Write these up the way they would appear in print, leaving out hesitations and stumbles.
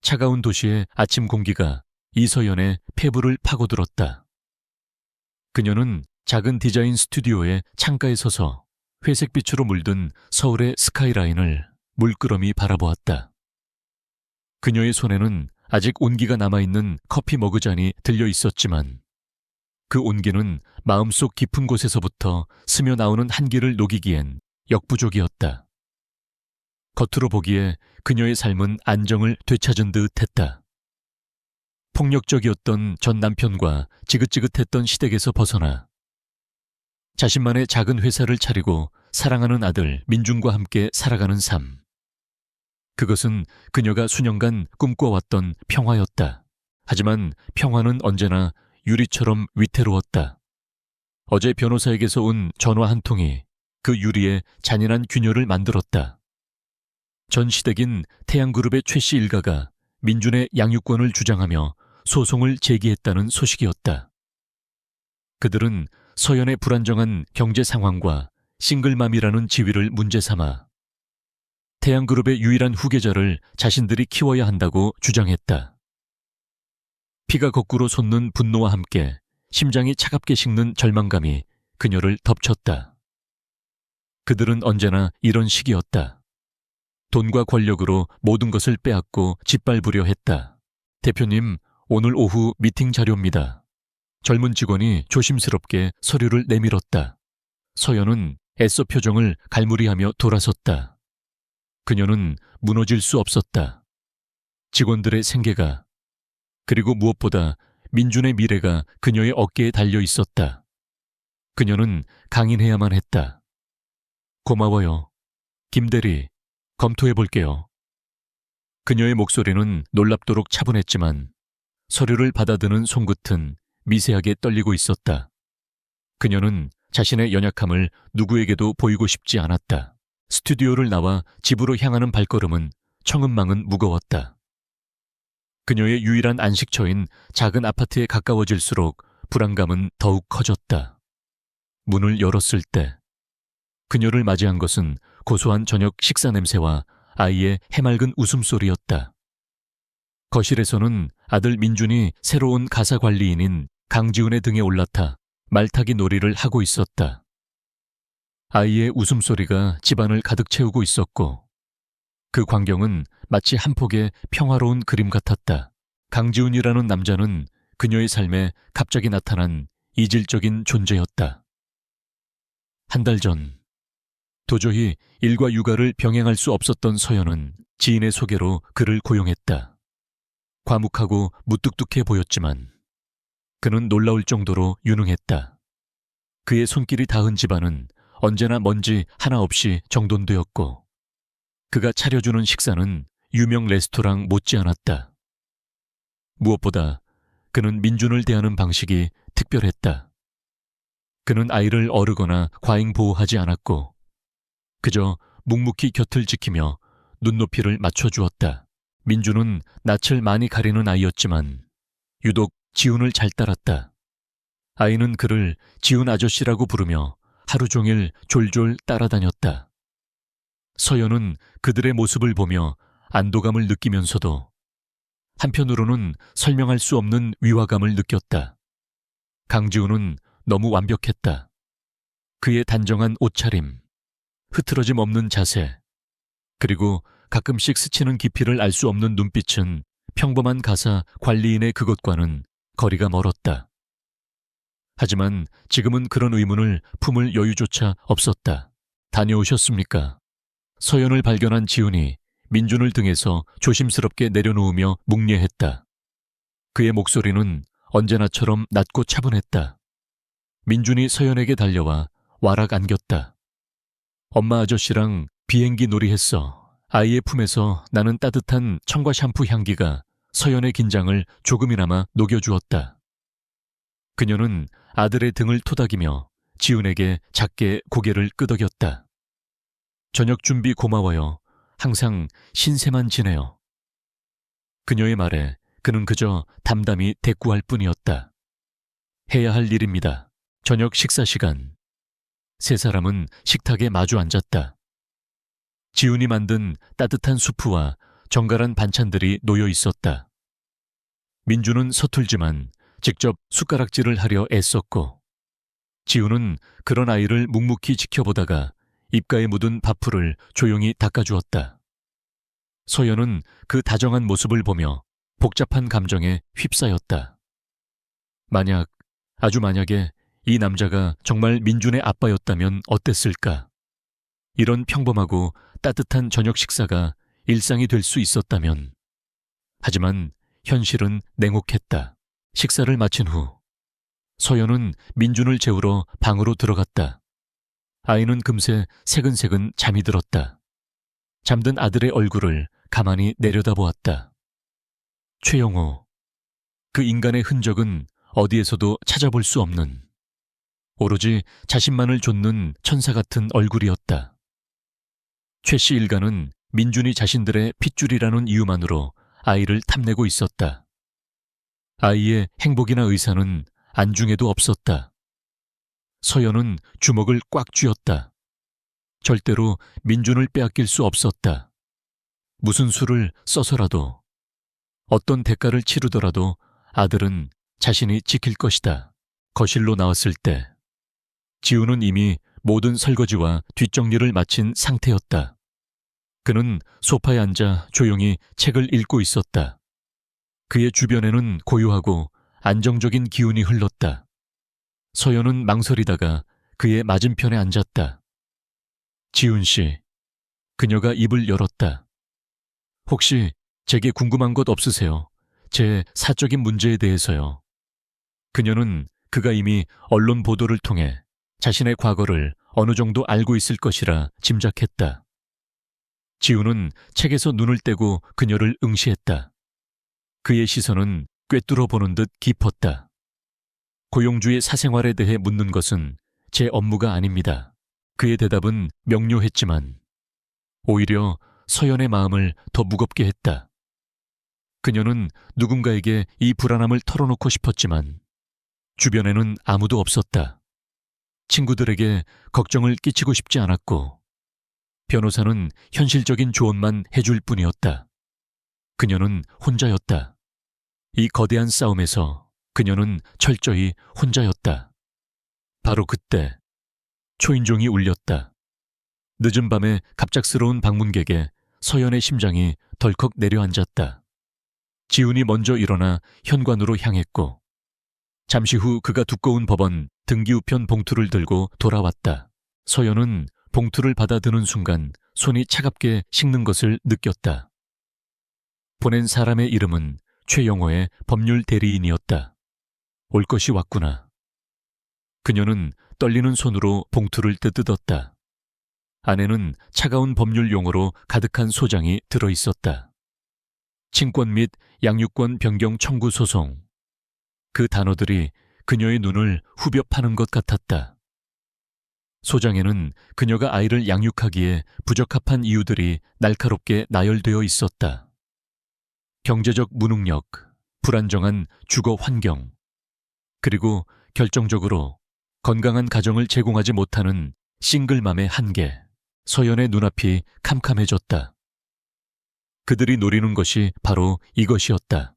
차가운 도시의 아침 공기가 이서연의 폐부를 파고들었다. 그녀는 작은 디자인 스튜디오의 창가에 서서 회색빛으로 물든 서울의 스카이라인을 물끄러미 바라보았다. 그녀의 손에는 아직 온기가 남아있는 커피 머그잔이 들려 있었지만 그 온기는 마음속 깊은 곳에서부터 스며 나오는 한기를 녹이기엔 역부족이었다. 겉으로 보기에 그녀의 삶은 안정을 되찾은 듯 했다. 폭력적이었던 전 남편과 지긋지긋했던 시댁에서 벗어나 자신만의 작은 회사를 차리고 사랑하는 아들 민준과 함께 살아가는 삶. 그것은 그녀가 수년간 꿈꿔왔던 평화였다. 하지만 평화는 언제나 유리처럼 위태로웠다. 어제 변호사에게서 온 전화 한 통이 그 유리에 잔인한 균열을 만들었다. 전 시댁인 태양그룹의 최 씨 일가가 민준의 양육권을 주장하며 소송을 제기했다는 소식이었다. 그들은 서연의 불안정한 경제 상황과 싱글맘이라는 지위를 문제 삼아 태양그룹의 유일한 후계자를 자신들이 키워야 한다고 주장했다. 피가 거꾸로 솟는 분노와 함께 심장이 차갑게 식는 절망감이 그녀를 덮쳤다. 그들은 언제나 이런 식이었다. 돈과 권력으로 모든 것을 빼앗고 짓밟으려 했다. 대표님, 오늘 오후 미팅 자료입니다. 젊은 직원이 조심스럽게 서류를 내밀었다. 서연은 애써 표정을 갈무리하며 돌아섰다. 그녀는 무너질 수 없었다. 직원들의 생계가, 그리고 무엇보다 민준의 미래가 그녀의 어깨에 달려 있었다. 그녀는 강인해야만 했다. 고마워요. 김대리, 검토해볼게요. 그녀의 목소리는 놀랍도록 차분했지만 서류를 받아드는 손끝은 미세하게 떨리고 있었다. 그녀는 자신의 연약함을 누구에게도 보이고 싶지 않았다. 스튜디오를 나와 집으로 향하는 발걸음은 청은망은 무거웠다. 그녀의 유일한 안식처인 작은 아파트에 가까워질수록 불안감은 더욱 커졌다. 문을 열었을 때 그녀를 맞이한 것은 고소한 저녁 식사 냄새와 아이의 해맑은 웃음소리였다. 거실에서는 아들 민준이 새로운 가사관리인인 강지훈의 등에 올라타 말타기 놀이를 하고 있었다. 아이의 웃음소리가 집안을 가득 채우고 있었고 그 광경은 마치 한 폭의 평화로운 그림 같았다. 강지훈이라는 남자는 그녀의 삶에 갑자기 나타난 이질적인 존재였다. 한 달 전, 도저히 일과 육아를 병행할 수 없었던 서연은 지인의 소개로 그를 고용했다. 과묵하고 무뚝뚝해 보였지만 그는 놀라울 정도로 유능했다. 그의 손길이 닿은 집안은 언제나 먼지 하나 없이 정돈되었고 그가 차려주는 식사는 유명 레스토랑 못지않았다. 무엇보다 그는 민준을 대하는 방식이 특별했다. 그는 아이를 어르거나 과잉보호하지 않았고 그저 묵묵히 곁을 지키며 눈높이를 맞춰주었다. 민준은 낯을 많이 가리는 아이였지만 유독 지훈을 잘 따랐다. 아이는 그를 지훈 아저씨라고 부르며 하루 종일 졸졸 따라다녔다. 서연은 그들의 모습을 보며 안도감을 느끼면서도 한편으로는 설명할 수 없는 위화감을 느꼈다. 강지훈은 너무 완벽했다. 그의 단정한 옷차림, 흐트러짐 없는 자세, 그리고 가끔씩 스치는 깊이를 알 수 없는 눈빛은 평범한 가사 관리인의 그것과는 거리가 멀었다. 하지만 지금은 그런 의문을 품을 여유조차 없었다. 다녀오셨습니까? 서연을 발견한 지훈이 민준을 등에서 조심스럽게 내려놓으며 묵례했다. 그의 목소리는 언제나처럼 낮고 차분했다. 민준이 서연에게 달려와 와락 안겼다. 엄마 아저씨랑 비행기 놀이했어. 아이의 품에서 나는 따뜻한 청과 샴푸 향기가 서연의 긴장을 조금이나마 녹여주었다. 그녀는 아들의 등을 토닥이며 지훈에게 작게 고개를 끄덕였다. 저녁 준비 고마워요. 항상 신세만 지내요. 그녀의 말에 그는 그저 담담히 대꾸할 뿐이었다. 해야 할 일입니다. 저녁 식사 시간. 세 사람은 식탁에 마주 앉았다. 지훈이 만든 따뜻한 수프와 정갈한 반찬들이 놓여 있었다. 민주는 서툴지만 직접 숟가락질을 하려 애썼고, 지우는 그런 아이를 묵묵히 지켜보다가 입가에 묻은 밥풀을 조용히 닦아주었다. 서연은 그 다정한 모습을 보며 복잡한 감정에 휩싸였다. 아주 만약에 이 남자가 정말 민준의 아빠였다면 어땠을까? 이런 평범하고 따뜻한 저녁 식사가 일상이 될 수 있었다면. 하지만 현실은 냉혹했다. 식사를 마친 후 서연은 민준을 재우러 방으로 들어갔다. 아이는 금세 새근새근 잠이 들었다. 잠든 아들의 얼굴을 가만히 내려다보았다. 최영호. 그 인간의 흔적은 어디에서도 찾아볼 수 없는, 오로지 자신만을 좇는 천사 같은 얼굴이었다. 최 씨 일가는 민준이 자신들의 핏줄이라는 이유만으로 아이를 탐내고 있었다. 아이의 행복이나 의사는 안중에도 없었다. 서연은 주먹을 꽉 쥐었다. 절대로 민준을 빼앗길 수 없었다. 무슨 수를 써서라도, 어떤 대가를 치르더라도 아들은 자신이 지킬 것이다. 거실로 나왔을 때 지우는 이미 모든 설거지와 뒷정리를 마친 상태였다. 그는 소파에 앉아 조용히 책을 읽고 있었다. 그의 주변에는 고요하고 안정적인 기운이 흘렀다. 서연은 망설이다가 그의 맞은편에 앉았다. 지훈 씨. 그녀가 입을 열었다. 혹시 제게 궁금한 것 없으세요? 제 사적인 문제에 대해서요. 그녀는 그가 이미 언론 보도를 통해 자신의 과거를 어느 정도 알고 있을 것이라 짐작했다. 지우는 책에서 눈을 떼고 그녀를 응시했다. 그의 시선은 꿰뚫어 보는 듯 깊었다. 고용주의 사생활에 대해 묻는 것은 제 업무가 아닙니다. 그의 대답은 명료했지만 오히려 서연의 마음을 더 무겁게 했다. 그녀는 누군가에게 이 불안함을 털어놓고 싶었지만 주변에는 아무도 없었다. 친구들에게 걱정을 끼치고 싶지 않았고, 변호사는 현실적인 조언만 해줄 뿐이었다. 그녀는 혼자였다. 이 거대한 싸움에서 그녀는 철저히 혼자였다. 바로 그때 초인종이 울렸다. 늦은 밤에 갑작스러운 방문객에 서연의 심장이 덜컥 내려앉았다. 지훈이 먼저 일어나 현관으로 향했고, 잠시 후 그가 두꺼운 법원 등기 우편 봉투를 들고 돌아왔다. 서연은 봉투를 받아드는 순간 손이 차갑게 식는 것을 느꼈다. 보낸 사람의 이름은 최영호의 법률 대리인이었다. 올 것이 왔구나. 그녀는 떨리는 손으로 봉투를 뜯었다. 안에는 차가운 법률 용어로 가득한 소장이 들어있었다. 친권 및 양육권 변경 청구 소송. 그 단어들이 그녀의 눈을 후벼 파는 것 같았다. 소장에는 그녀가 아이를 양육하기에 부적합한 이유들이 날카롭게 나열되어 있었다. 경제적 무능력, 불안정한 주거 환경, 그리고 결정적으로 건강한 가정을 제공하지 못하는 싱글맘의 한계. 서연의 눈앞이 캄캄해졌다. 그들이 노리는 것이 바로 이것이었다.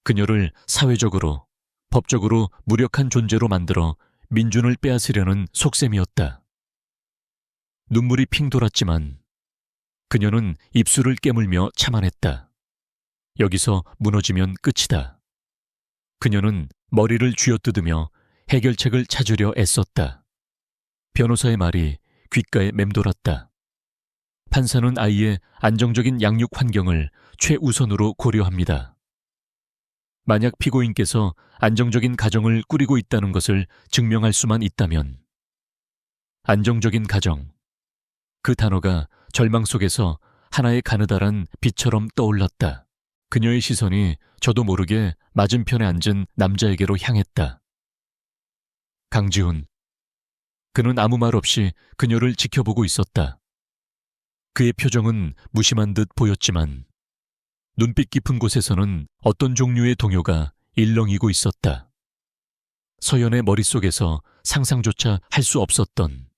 그녀를 사회적으로, 법적으로 무력한 존재로 만들어 민준을 빼앗으려는 속셈이었다. 눈물이 핑 돌았지만 그녀는 입술을 깨물며 참아냈다. 여기서 무너지면 끝이다. 그녀는 머리를 쥐어뜯으며 해결책을 찾으려 애썼다. 변호사의 말이 귓가에 맴돌았다. 판사는 아이의 안정적인 양육 환경을 최우선으로 고려합니다. 만약 피고인께서 안정적인 가정을 꾸리고 있다는 것을 증명할 수만 있다면. 안정적인 가정. 그 단어가 절망 속에서 하나의 가느다란 빛처럼 떠올랐다. 그녀의 시선이 저도 모르게 맞은편에 앉은 남자에게로 향했다. 강지훈. 그는 아무 말 없이 그녀를 지켜보고 있었다. 그의 표정은 무심한 듯 보였지만 눈빛 깊은 곳에서는 어떤 종류의 동요가 일렁이고 있었다. 서연의 머릿속에서 상상조차 할 수 없었던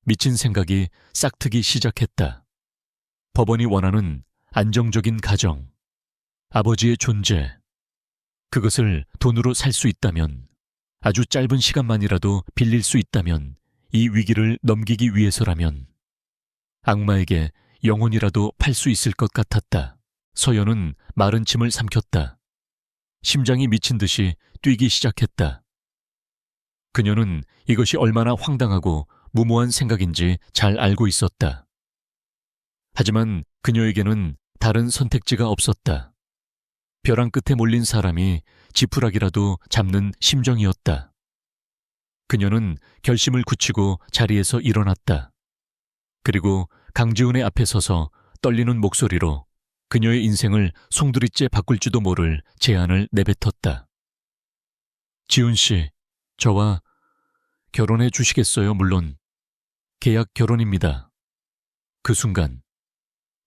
미친 생각이 싹트기 시작했다. 법원이 원하는 안정적인 가정, 아버지의 존재, 그것을 돈으로 살 수 있다면, 아주 짧은 시간만이라도 빌릴 수 있다면, 이 위기를 넘기기 위해서라면 악마에게 영혼이라도 팔 수 있을 것 같았다. 서연은 마른 침을 삼켰다. 심장이 미친 듯이 뛰기 시작했다. 그녀는 이것이 얼마나 황당하고 무모한 생각인지 잘 알고 있었다. 하지만 그녀에게는 다른 선택지가 없었다. 벼랑 끝에 몰린 사람이 지푸라기라도 잡는 심정이었다. 그녀는 결심을 굳히고 자리에서 일어났다. 그리고 강지훈의 앞에 서서 떨리는 목소리로 그녀의 인생을 송두리째 바꿀지도 모를 제안을 내뱉었다. 지훈 씨, 저와 결혼해 주시겠어요? 물론 계약 결혼입니다. 그 순간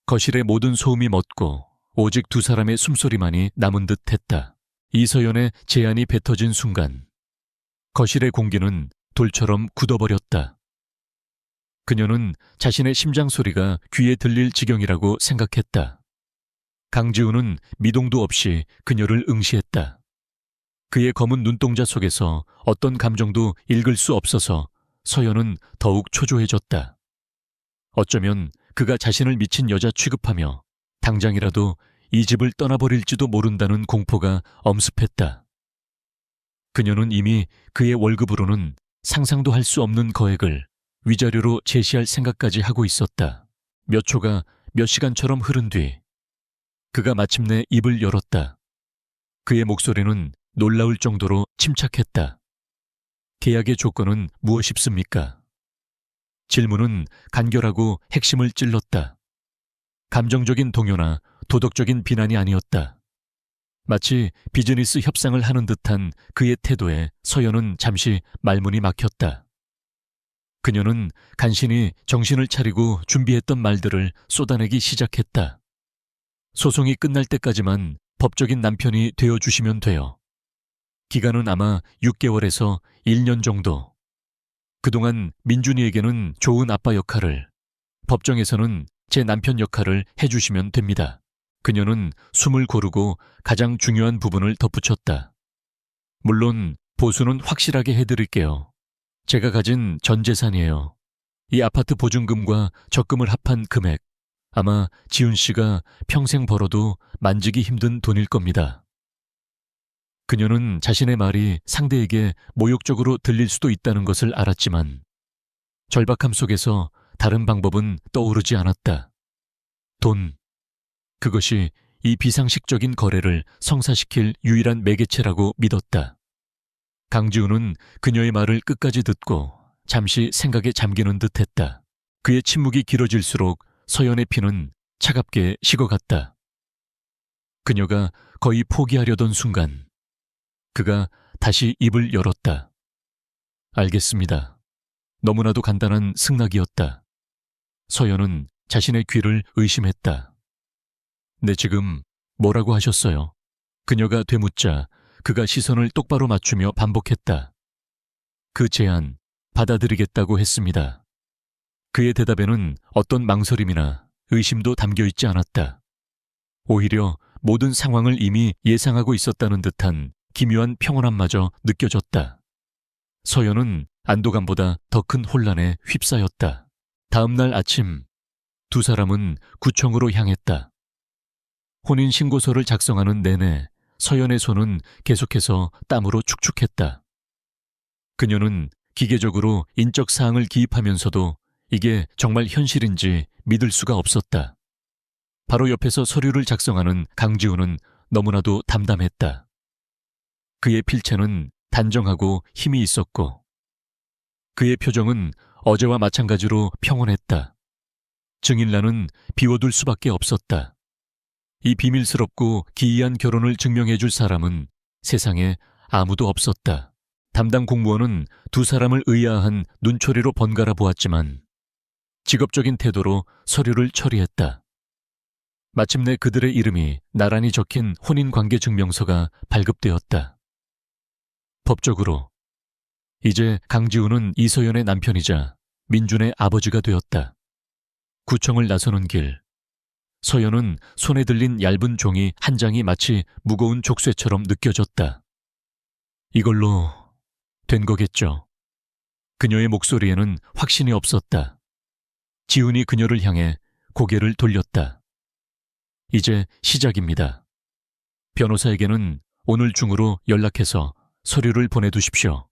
거실의 모든 소음이 멎고 오직 두 사람의 숨소리만이 남은 듯 했다. 이서연의 제안이 뱉어진 순간 거실의 공기는 돌처럼 굳어버렸다. 그녀는 자신의 심장 소리가 귀에 들릴 지경이라고 생각했다. 강지훈은 미동도 없이 그녀를 응시했다. 그의 검은 눈동자 속에서 어떤 감정도 읽을 수 없어서 서연은 더욱 초조해졌다. 어쩌면 그가 자신을 미친 여자 취급하며 당장이라도 이 집을 떠나버릴지도 모른다는 공포가 엄습했다. 그녀는 이미 그의 월급으로는 상상도 할 수 없는 거액을 위자료로 제시할 생각까지 하고 있었다. 몇 초가 몇 시간처럼 흐른 뒤 그가 마침내 입을 열었다. 그의 목소리는 놀라울 정도로 침착했다. 계약의 조건은 무엇입니까? 질문은 간결하고 핵심을 찔렀다. 감정적인 동요나 도덕적인 비난이 아니었다. 마치 비즈니스 협상을 하는 듯한 그의 태도에 서연은 잠시 말문이 막혔다. 그녀는 간신히 정신을 차리고 준비했던 말들을 쏟아내기 시작했다. 소송이 끝날 때까지만 법적인 남편이 되어주시면 돼요. 기간은 아마 6개월에서 1년 정도. 그동안 민준이에게는 좋은 아빠 역할을, 법정에서는 제 남편 역할을 해주시면 됩니다. 그녀는 숨을 고르고 가장 중요한 부분을 덧붙였다. 물론 보수는 확실하게 해드릴게요. 제가 가진 전 재산이에요. 이 아파트 보증금과 적금을 합한 금액, 아마 지훈 씨가 평생 벌어도 만지기 힘든 돈일 겁니다. 그녀는 자신의 말이 상대에게 모욕적으로 들릴 수도 있다는 것을 알았지만 절박함 속에서 다른 방법은 떠오르지 않았다. 돈, 그것이 이 비상식적인 거래를 성사시킬 유일한 매개체라고 믿었다. 강지훈은 그녀의 말을 끝까지 듣고 잠시 생각에 잠기는 듯했다. 그의 침묵이 길어질수록 서연의 피는 차갑게 식어갔다. 그녀가 거의 포기하려던 순간 그가 다시 입을 열었다. 알겠습니다. 너무나도 간단한 승낙이었다. 서연은 자신의 귀를 의심했다. 네, 지금 뭐라고 하셨어요? 그녀가 되묻자 그가 시선을 똑바로 맞추며 반복했다. 그 제안 받아들이겠다고 했습니다. 그의 대답에는 어떤 망설임이나 의심도 담겨 있지 않았다. 오히려 모든 상황을 이미 예상하고 있었다는 듯한 기묘한 평온함마저 느껴졌다. 서연은 안도감보다 더 큰 혼란에 휩싸였다. 다음 날 아침 두 사람은 구청으로 향했다. 혼인신고서를 작성하는 내내 서연의 손은 계속해서 땀으로 축축했다. 그녀는 기계적으로 인적 사항을 기입하면서도 이게 정말 현실인지 믿을 수가 없었다. 바로 옆에서 서류를 작성하는 강지훈은 너무나도 담담했다. 그의 필체는 단정하고 힘이 있었고 그의 표정은 어제와 마찬가지로 평온했다. 증인란은 비워둘 수밖에 없었다. 이 비밀스럽고 기이한 결혼을 증명해줄 사람은 세상에 아무도 없었다. 담당 공무원은 두 사람을 의아한 눈초리로 번갈아 보았지만 직업적인 태도로 서류를 처리했다. 마침내 그들의 이름이 나란히 적힌 혼인관계증명서가 발급되었다. 법적으로 이제 강지훈은 이서연의 남편이자 민준의 아버지가 되었다. 구청을 나서는 길, 서연은 손에 들린 얇은 종이 한 장이 마치 무거운 족쇄처럼 느껴졌다. 이걸로 된 거겠죠. 그녀의 목소리에는 확신이 없었다. 지훈이 그녀를 향해 고개를 돌렸다. 이제 시작입니다. 변호사에게는 오늘 중으로 연락해서 서류를 보내두십시오.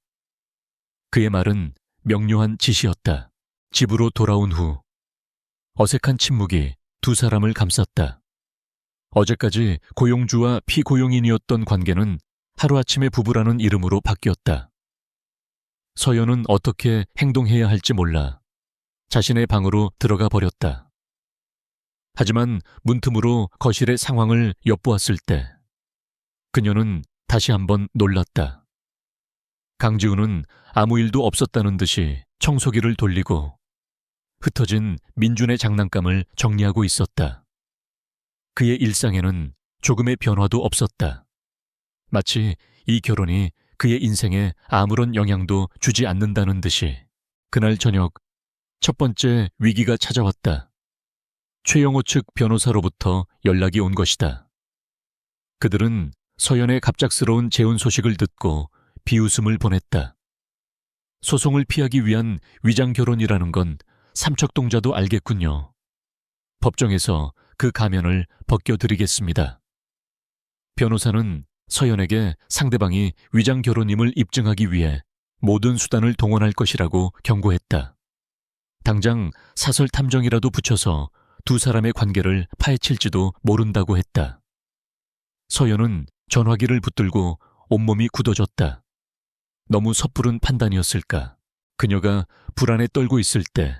그의 말은 명료한 지시였다. 집으로 돌아온 후 어색한 침묵이 두 사람을 감쌌다. 어제까지 고용주와 피고용인이었던 관계는 하루아침에 부부라는 이름으로 바뀌었다. 서연은 어떻게 행동해야 할지 몰라 자신의 방으로 들어가 버렸다. 하지만 문틈으로 거실의 상황을 엿보았을 때 그녀는 다시 한번 놀랐다. 강지훈은 아무 일도 없었다는 듯이 청소기를 돌리고 흩어진 민준의 장난감을 정리하고 있었다. 그의 일상에는 조금의 변화도 없었다. 마치 이 결혼이 그의 인생에 아무런 영향도 주지 않는다는 듯이. 그날 저녁 첫 번째 위기가 찾아왔다. 최영호 측 변호사로부터 연락이 온 것이다. 그들은 서연의 갑작스러운 재혼 소식을 듣고 비웃음을 보냈다. 소송을 피하기 위한 위장 결혼이라는 건 삼척동자도 알겠군요. 법정에서 그 가면을 벗겨드리겠습니다. 변호사는 서연에게 상대방이 위장 결혼임을 입증하기 위해 모든 수단을 동원할 것이라고 경고했다. 당장 사설 탐정이라도 붙여서 두 사람의 관계를 파헤칠지도 모른다고 했다. 서연은 전화기를 붙들고 온몸이 굳어졌다. 너무 섣부른 판단이었을까? 그녀가 불안에 떨고 있을 때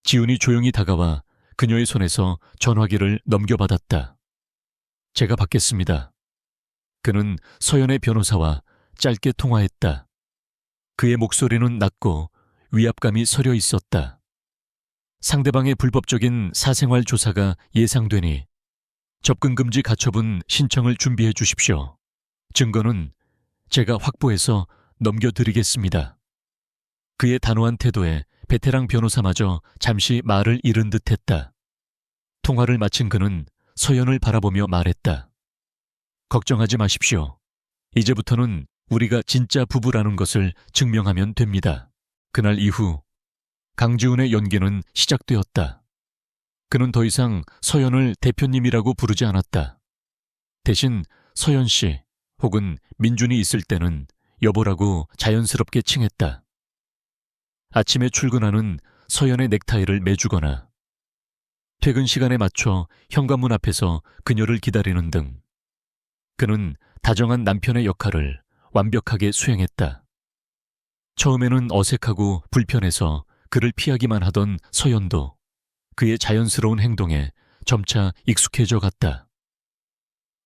지훈이 조용히 다가와 그녀의 손에서 전화기를 넘겨받았다. 제가 받겠습니다. 그는 서연의 변호사와 짧게 통화했다. 그의 목소리는 낮고 위압감이 서려 있었다. 상대방의 불법적인 사생활 조사가 예상되니 접근금지 가처분 신청을 준비해 주십시오. 증거는 제가 확보해서 넘겨드리겠습니다. 그의 단호한 태도에 베테랑 변호사마저 잠시 말을 잃은 듯했다. 통화를 마친 그는 서연을 바라보며 말했다. 걱정하지 마십시오. 이제부터는 우리가 진짜 부부라는 것을 증명하면 됩니다. 그날 이후 강지훈의 연기는 시작되었다. 그는 더 이상 서연을 대표님이라고 부르지 않았다. 대신 서연 씨 혹은 민준이 있을 때는 여보라고 자연스럽게 칭했다. 아침에 출근하는 서연의 넥타이를 매주거나 퇴근 시간에 맞춰 현관문 앞에서 그녀를 기다리는 등 그는 다정한 남편의 역할을 완벽하게 수행했다. 처음에는 어색하고 불편해서 그를 피하기만 하던 서연도 그의 자연스러운 행동에 점차 익숙해져 갔다.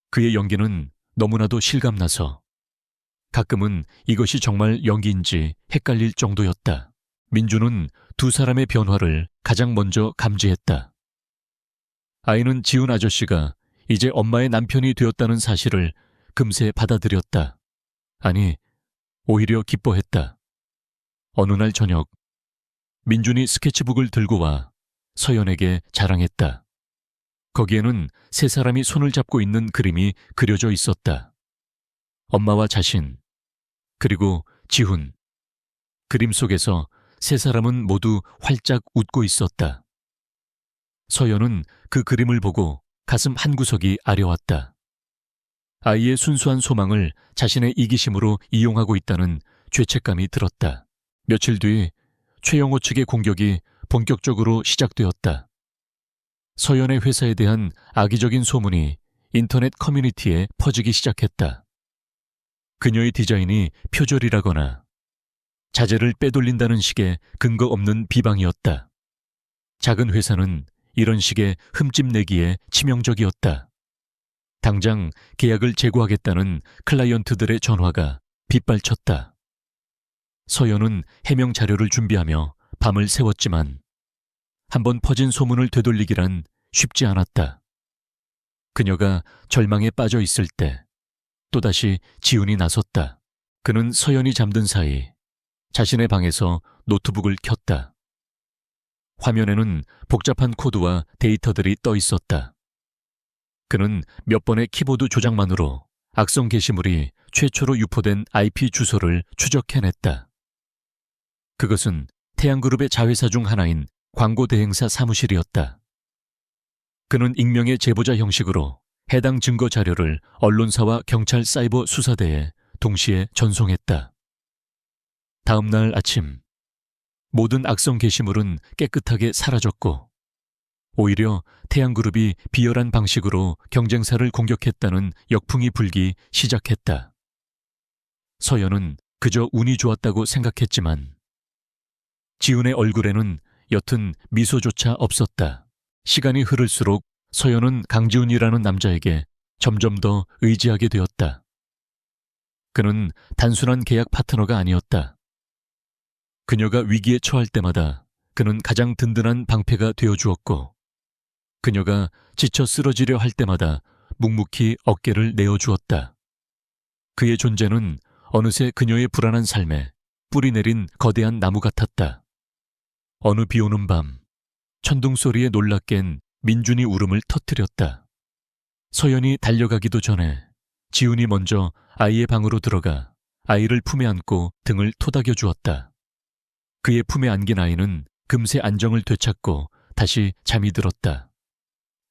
그의 연기는 너무나도 실감나서 가끔은 이것이 정말 연기인지 헷갈릴 정도였다. 민주는 두 사람의 변화를 가장 먼저 감지했다. 아이는 지훈 아저씨가 이제 엄마의 남편이 되었다는 사실을 금세 받아들였다. 아니, 오히려 기뻐했다. 어느 날 저녁, 민준이 스케치북을 들고 와 서연에게 자랑했다. 거기에는 세 사람이 손을 잡고 있는 그림이 그려져 있었다. 엄마와 자신, 그리고 지훈. 그림 속에서 세 사람은 모두 활짝 웃고 있었다. 서연은 그 그림을 보고 가슴 한구석이 아려왔다. 아이의 순수한 소망을 자신의 이기심으로 이용하고 있다는 죄책감이 들었다. 며칠 뒤 최영호 측의 공격이 본격적으로 시작되었다. 서연의 회사에 대한 악의적인 소문이 인터넷 커뮤니티에 퍼지기 시작했다. 그녀의 디자인이 표절이라거나 자재를 빼돌린다는 식의 근거 없는 비방이었다. 작은 회사는 이런 식의 흠집 내기에 치명적이었다. 당장 계약을 재고하겠다는 클라이언트들의 전화가 빗발쳤다. 서연은 해명 자료를 준비하며 밤을 새웠지만 한번 퍼진 소문을 되돌리기란 쉽지 않았다. 그녀가 절망에 빠져 있을 때 또다시 지훈이 나섰다. 그는 서연이 잠든 사이 자신의 방에서 노트북을 켰다. 화면에는 복잡한 코드와 데이터들이 떠 있었다. 그는 몇 번의 키보드 조작만으로 악성 게시물이 최초로 유포된 IP 주소를 추적해냈다. 그것은 태양그룹의 자회사 중 하나인 광고대행사 사무실이었다. 그는 익명의 제보자 형식으로 해당 증거 자료를 언론사와 경찰 사이버 수사대에 동시에 전송했다. 다음 날 아침, 모든 악성 게시물은 깨끗하게 사라졌고 오히려 태양그룹이 비열한 방식으로 경쟁사를 공격했다는 역풍이 불기 시작했다. 서연은 그저 운이 좋았다고 생각했지만 지훈의 얼굴에는 옅은 미소조차 없었다. 시간이 흐를수록 서연은 강지훈이라는 남자에게 점점 더 의지하게 되었다. 그는 단순한 계약 파트너가 아니었다. 그녀가 위기에 처할 때마다 그는 가장 든든한 방패가 되어주었고 그녀가 지쳐 쓰러지려 할 때마다 묵묵히 어깨를 내어주었다. 그의 존재는 어느새 그녀의 불안한 삶에 뿌리 내린 거대한 나무 같았다. 어느 비오는 밤, 천둥 소리에 놀라 깬 민준이 울음을 터뜨렸다. 서연이 달려가기도 전에 지훈이 먼저 아이의 방으로 들어가 아이를 품에 안고 등을 토닥여 주었다. 그의 품에 안긴 아이는 금세 안정을 되찾고 다시 잠이 들었다.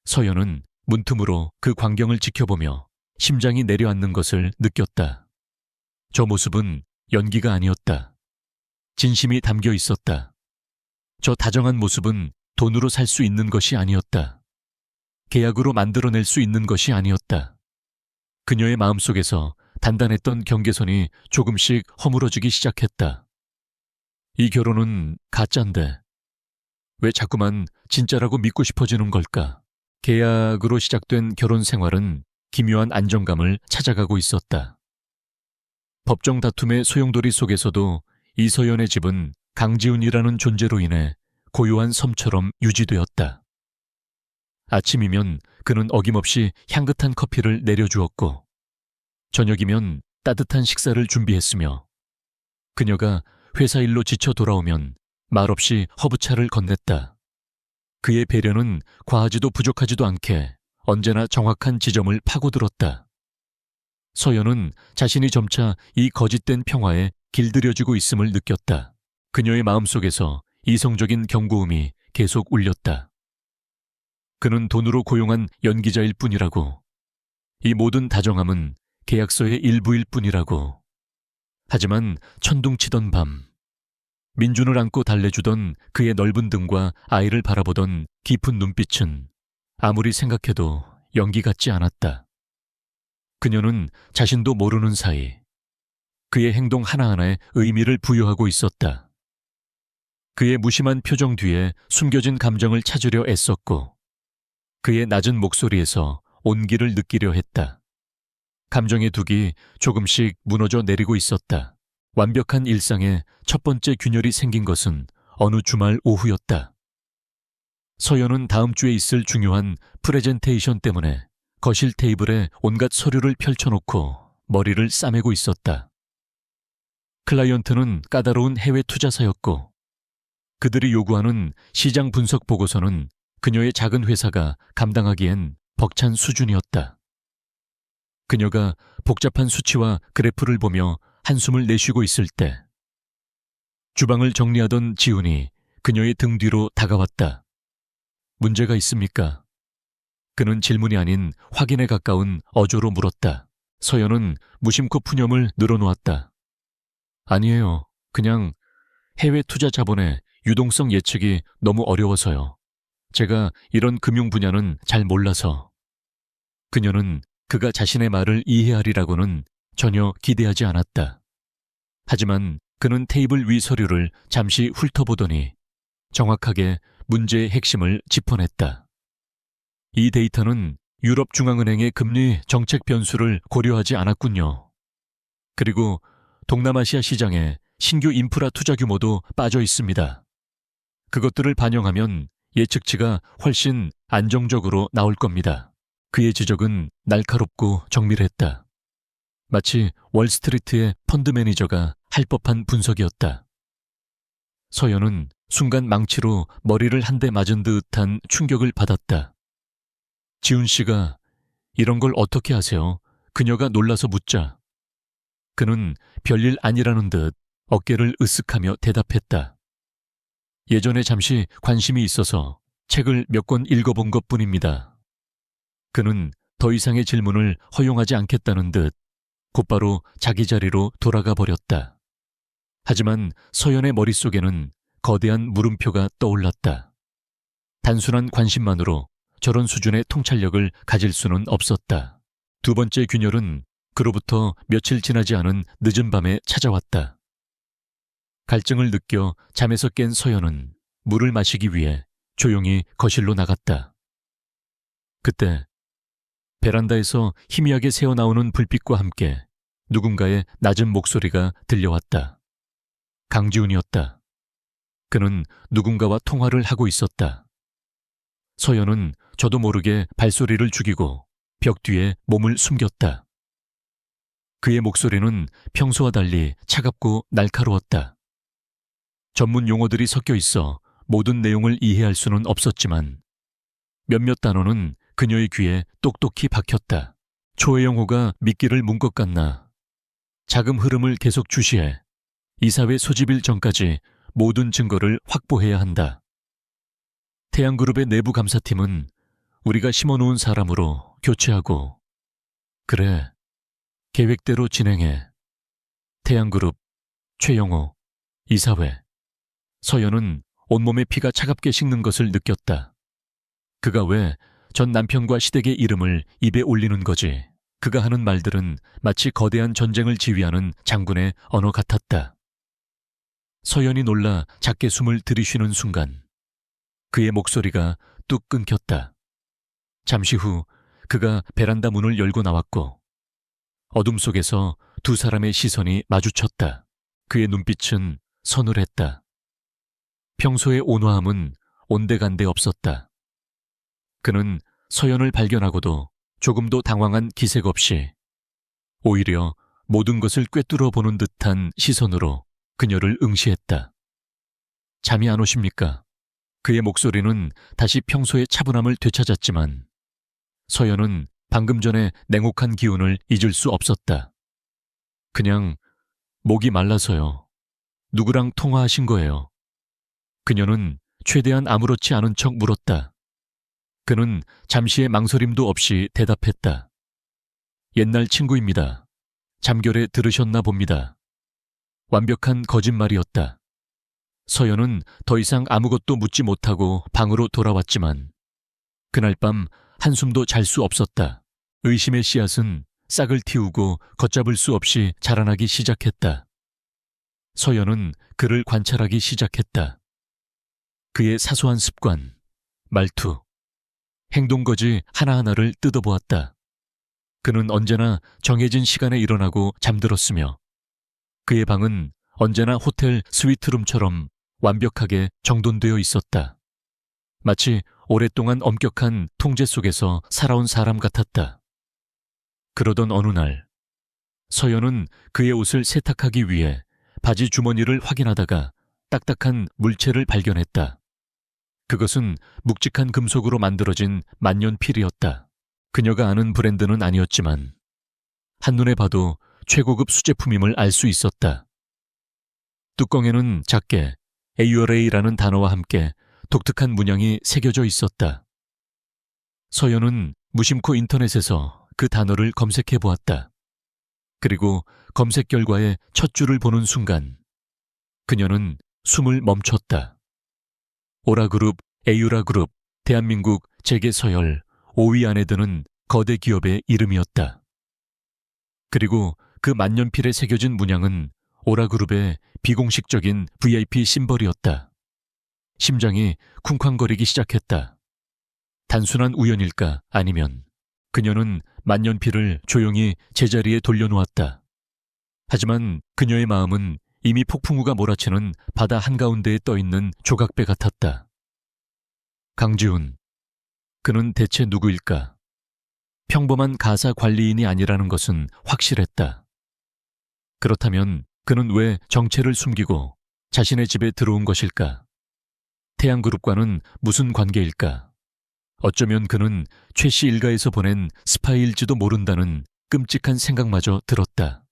서연은 문틈으로 그 광경을 지켜보며 심장이 내려앉는 것을 느꼈다. 저 모습은 연기가 아니었다. 진심이 담겨 있었다. 저 다정한 모습은 돈으로 살 수 있는 것이 아니었다. 계약으로 만들어낼 수 있는 것이 아니었다. 그녀의 마음속에서 단단했던 경계선이 조금씩 허물어지기 시작했다. 이 결혼은 가짜인데 왜 자꾸만 진짜라고 믿고 싶어지는 걸까? 계약으로 시작된 결혼 생활은 기묘한 안정감을 찾아가고 있었다. 법정 다툼의 소용돌이 속에서도 이서연의 집은 강지훈이라는 존재로 인해 고요한 섬처럼 유지되었다. 아침이면 그는 어김없이 향긋한 커피를 내려주었고 저녁이면 따뜻한 식사를 준비했으며 그녀가 회사 일로 지쳐 돌아오면 말없이 허브차를 건넸다. 그의 배려는 과하지도 부족하지도 않게 언제나 정확한 지점을 파고들었다. 서연은 자신이 점차 이 거짓된 평화에 길들여지고 있음을 느꼈다. 그녀의 마음속에서 이성적인 경고음이 계속 울렸다. 그는 돈으로 고용한 연기자일 뿐이라고. 이 모든 다정함은 계약서의 일부일 뿐이라고. 하지만 천둥치던 밤, 민준을 안고 달래주던 그의 넓은 등과 아이를 바라보던 깊은 눈빛은 아무리 생각해도 연기 같지 않았다. 그녀는 자신도 모르는 사이 그의 행동 하나하나에 의미를 부여하고 있었다. 그의 무심한 표정 뒤에 숨겨진 감정을 찾으려 애썼고 그의 낮은 목소리에서 온기를 느끼려 했다. 감정의 둑이 조금씩 무너져 내리고 있었다. 완벽한 일상에 첫 번째 균열이 생긴 것은 어느 주말 오후였다. 서연은 다음 주에 있을 중요한 프레젠테이션 때문에 거실 테이블에 온갖 서류를 펼쳐놓고 머리를 싸매고 있었다. 클라이언트는 까다로운 해외 투자사였고 그들이 요구하는 시장 분석 보고서는 그녀의 작은 회사가 감당하기엔 벅찬 수준이었다. 그녀가 복잡한 수치와 그래프를 보며 한숨을 내쉬고 있을 때 주방을 정리하던 지훈이 그녀의 등 뒤로 다가왔다. 문제가 있습니까? 그는 질문이 아닌 확인에 가까운 어조로 물었다. 서연은 무심코 푸념을 늘어놓았다. 아니에요. 그냥 해외 투자 자본의 유동성 예측이 너무 어려워서요. 제가 이런 금융 분야는 잘 몰라서. 그녀는 그가 자신의 말을 이해하리라고는 전혀 기대하지 않았다. 하지만 그는 테이블 위 서류를 잠시 훑어보더니 정확하게 문제의 핵심을 짚어냈다. 이 데이터는 유럽중앙은행의 금리 정책 변수를 고려하지 않았군요. 그리고 동남아시아 시장에 신규 인프라 투자 규모도 빠져 있습니다. 그것들을 반영하면 예측치가 훨씬 안정적으로 나올 겁니다. 그의 지적은 날카롭고 정밀했다. 마치 월스트리트의 펀드 매니저가 할 법한 분석이었다. 서연은 순간 망치로 머리를 한 대 맞은 듯한 충격을 받았다. 지훈 씨가 이런 걸 어떻게 아세요? 그녀가 놀라서 묻자 그는 별일 아니라는 듯 어깨를 으쓱하며 대답했다. 예전에 잠시 관심이 있어서 책을 몇 권 읽어본 것뿐입니다. 그는 더 이상의 질문을 허용하지 않겠다는 듯 곧바로 자기 자리로 돌아가 버렸다. 하지만 서연의 머릿속에는 거대한 물음표가 떠올랐다. 단순한 관심만으로 저런 수준의 통찰력을 가질 수는 없었다. 두 번째 균열은 그로부터 며칠 지나지 않은 늦은 밤에 찾아왔다. 갈증을 느껴 잠에서 깬 서연은 물을 마시기 위해 조용히 거실로 나갔다. 그때 베란다에서 희미하게 새어나오는 불빛과 함께 누군가의 낮은 목소리가 들려왔다. 강지훈이었다. 그는 누군가와 통화를 하고 있었다. 서연은 저도 모르게 발소리를 죽이고 벽 뒤에 몸을 숨겼다. 그의 목소리는 평소와 달리 차갑고 날카로웠다. 전문 용어들이 섞여 있어 모든 내용을 이해할 수는 없었지만 몇몇 단어는 그녀의 귀에 똑똑히 박혔다. 초해영호가 미끼를 문 것 같나. 자금 흐름을 계속 주시해 이사회 소집일 전까지 모든 증거를 확보해야 한다. 태양그룹의 내부 감사팀은 우리가 심어놓은 사람으로 교체하고 그래, 계획대로 진행해. 태양그룹, 최영호, 이사회. 서연은 온몸에 피가 차갑게 식는 것을 느꼈다. 그가 왜 전 남편과 시댁의 이름을 입에 올리는 거지. 그가 하는 말들은 마치 거대한 전쟁을 지휘하는 장군의 언어 같았다. 서연이 놀라 작게 숨을 들이쉬는 순간 그의 목소리가 뚝 끊겼다. 잠시 후 그가 베란다 문을 열고 나왔고 어둠 속에서 두 사람의 시선이 마주쳤다. 그의 눈빛은 서늘했다. 평소의 온화함은 온데간데 없었다. 그는 서연을 발견하고도 조금도 당황한 기색 없이 오히려 모든 것을 꿰뚫어 보는 듯한 시선으로 그녀를 응시했다. 잠이 안 오십니까? 그의 목소리는 다시 평소의 차분함을 되찾았지만 서연은 방금 전에 냉혹한 기운을 잊을 수 없었다. 그냥 목이 말라서요. 누구랑 통화하신 거예요? 그녀는 최대한 아무렇지 않은 척 물었다. 그는 잠시의 망설임도 없이 대답했다. 옛날 친구입니다. 잠결에 들으셨나 봅니다. 완벽한 거짓말이었다. 서연은 더 이상 아무것도 묻지 못하고 방으로 돌아왔지만 그날 밤 한숨도 잘 수 없었다. 의심의 씨앗은 싹을 틔우고 걷잡을 수 없이 자라나기 시작했다. 서연은 그를 관찰하기 시작했다. 그의 사소한 습관, 말투, 행동거지 하나하나를 뜯어보았다. 그는 언제나 정해진 시간에 일어나고 잠들었으며 그의 방은 언제나 호텔 스위트룸처럼 완벽하게 정돈되어 있었다. 마치 오랫동안 엄격한 통제 속에서 살아온 사람 같았다. 그러던 어느 날 서연은 그의 옷을 세탁하기 위해 바지 주머니를 확인하다가 딱딱한 물체를 발견했다. 그것은 묵직한 금속으로 만들어진 만년필이었다. 그녀가 아는 브랜드는 아니었지만 한눈에 봐도 최고급 수제품임을 알 수 있었다. 뚜껑에는 작게 AURA라는 단어와 함께 독특한 문양이 새겨져 있었다. 서연은 무심코 인터넷에서 그 단어를 검색해 보았다. 그리고 검색 결과의 첫 줄을 보는 순간 그녀는 숨을 멈췄다. 오라그룹, 에유라그룹, 대한민국 재계 서열 5위 안에 드는 거대 기업의 이름이었다. 그리고 그 만년필에 새겨진 문양은 오라그룹의 비공식적인 VIP 심벌이었다. 심장이 쿵쾅거리기 시작했다. 단순한 우연일까 아니면 그녀는 만년필을 조용히 제자리에 돌려놓았다. 하지만 그녀의 마음은 이미 폭풍우가 몰아치는 바다 한가운데에 떠있는 조각배 같았다. 강지훈, 그는 대체 누구일까? 평범한 가사 관리인이 아니라는 것은 확실했다. 그렇다면 그는 왜 정체를 숨기고 자신의 집에 들어온 것일까? 태양그룹과는 무슨 관계일까? 어쩌면 그는 최 씨 일가에서 보낸 스파이일지도 모른다는 끔찍한 생각마저 들었다.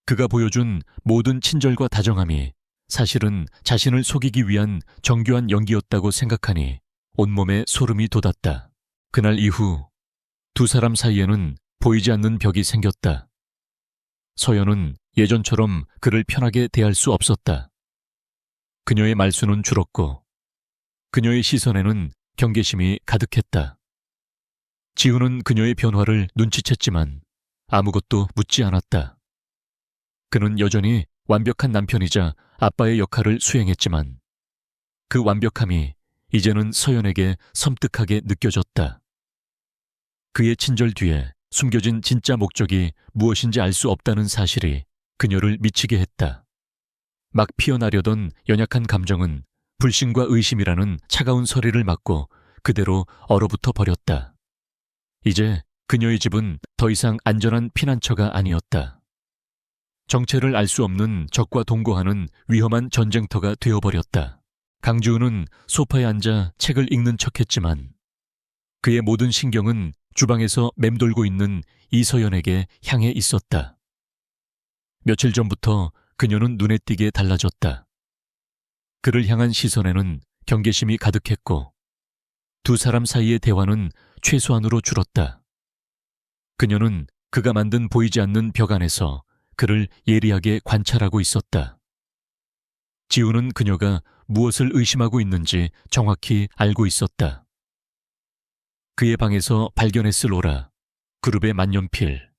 그가 보여준 모든 친절과 다정함이 사실은 자신을 속이기 위한 정교한 연기였다고 생각하니 온몸에 소름이 돋았다. 그날 이후 두 사람 사이에는 보이지 않는 벽이 생겼다. 서연은 예전처럼 그를 편하게 대할 수 없었다. 그녀의 말수는 줄었고 그녀의 시선에는 경계심이 가득했다. 지우는 그녀의 변화를 눈치챘지만 아무것도 묻지 않았다. 그는 여전히 완벽한 남편이자 아빠의 역할을 수행했지만 그 완벽함이 이제는 서연에게 섬뜩하게 느껴졌다. 그의 친절 뒤에 숨겨진 진짜 목적이 무엇인지 알 수 없다는 사실이 그녀를 미치게 했다. 막 피어나려던 연약한 감정은 불신과 의심이라는 차가운 서리를 맞고 그대로 얼어붙어 버렸다. 이제 그녀의 집은 더 이상 안전한 피난처가 아니었다. 정체를 알 수 없는 적과 동거하는 위험한 전쟁터가 되어버렸다. 강지우는 소파에 앉아 책을 읽는 척했지만 그의 모든 신경은 주방에서 맴돌고 있는 이서연에게 향해 있었다. 며칠 전부터 그녀는 눈에 띄게 달라졌다. 그를 향한 시선에는 경계심이 가득했고 두 사람 사이의 대화는 최소한으로 줄었다. 그녀는 그가 만든 보이지 않는 벽 안에서 그를 예리하게 관찰하고 있었다. 지우는 그녀가 무엇을 의심하고 있는지 정확히 알고 있었다. 그의 방에서 발견했을 오라, 그룹의 만년필,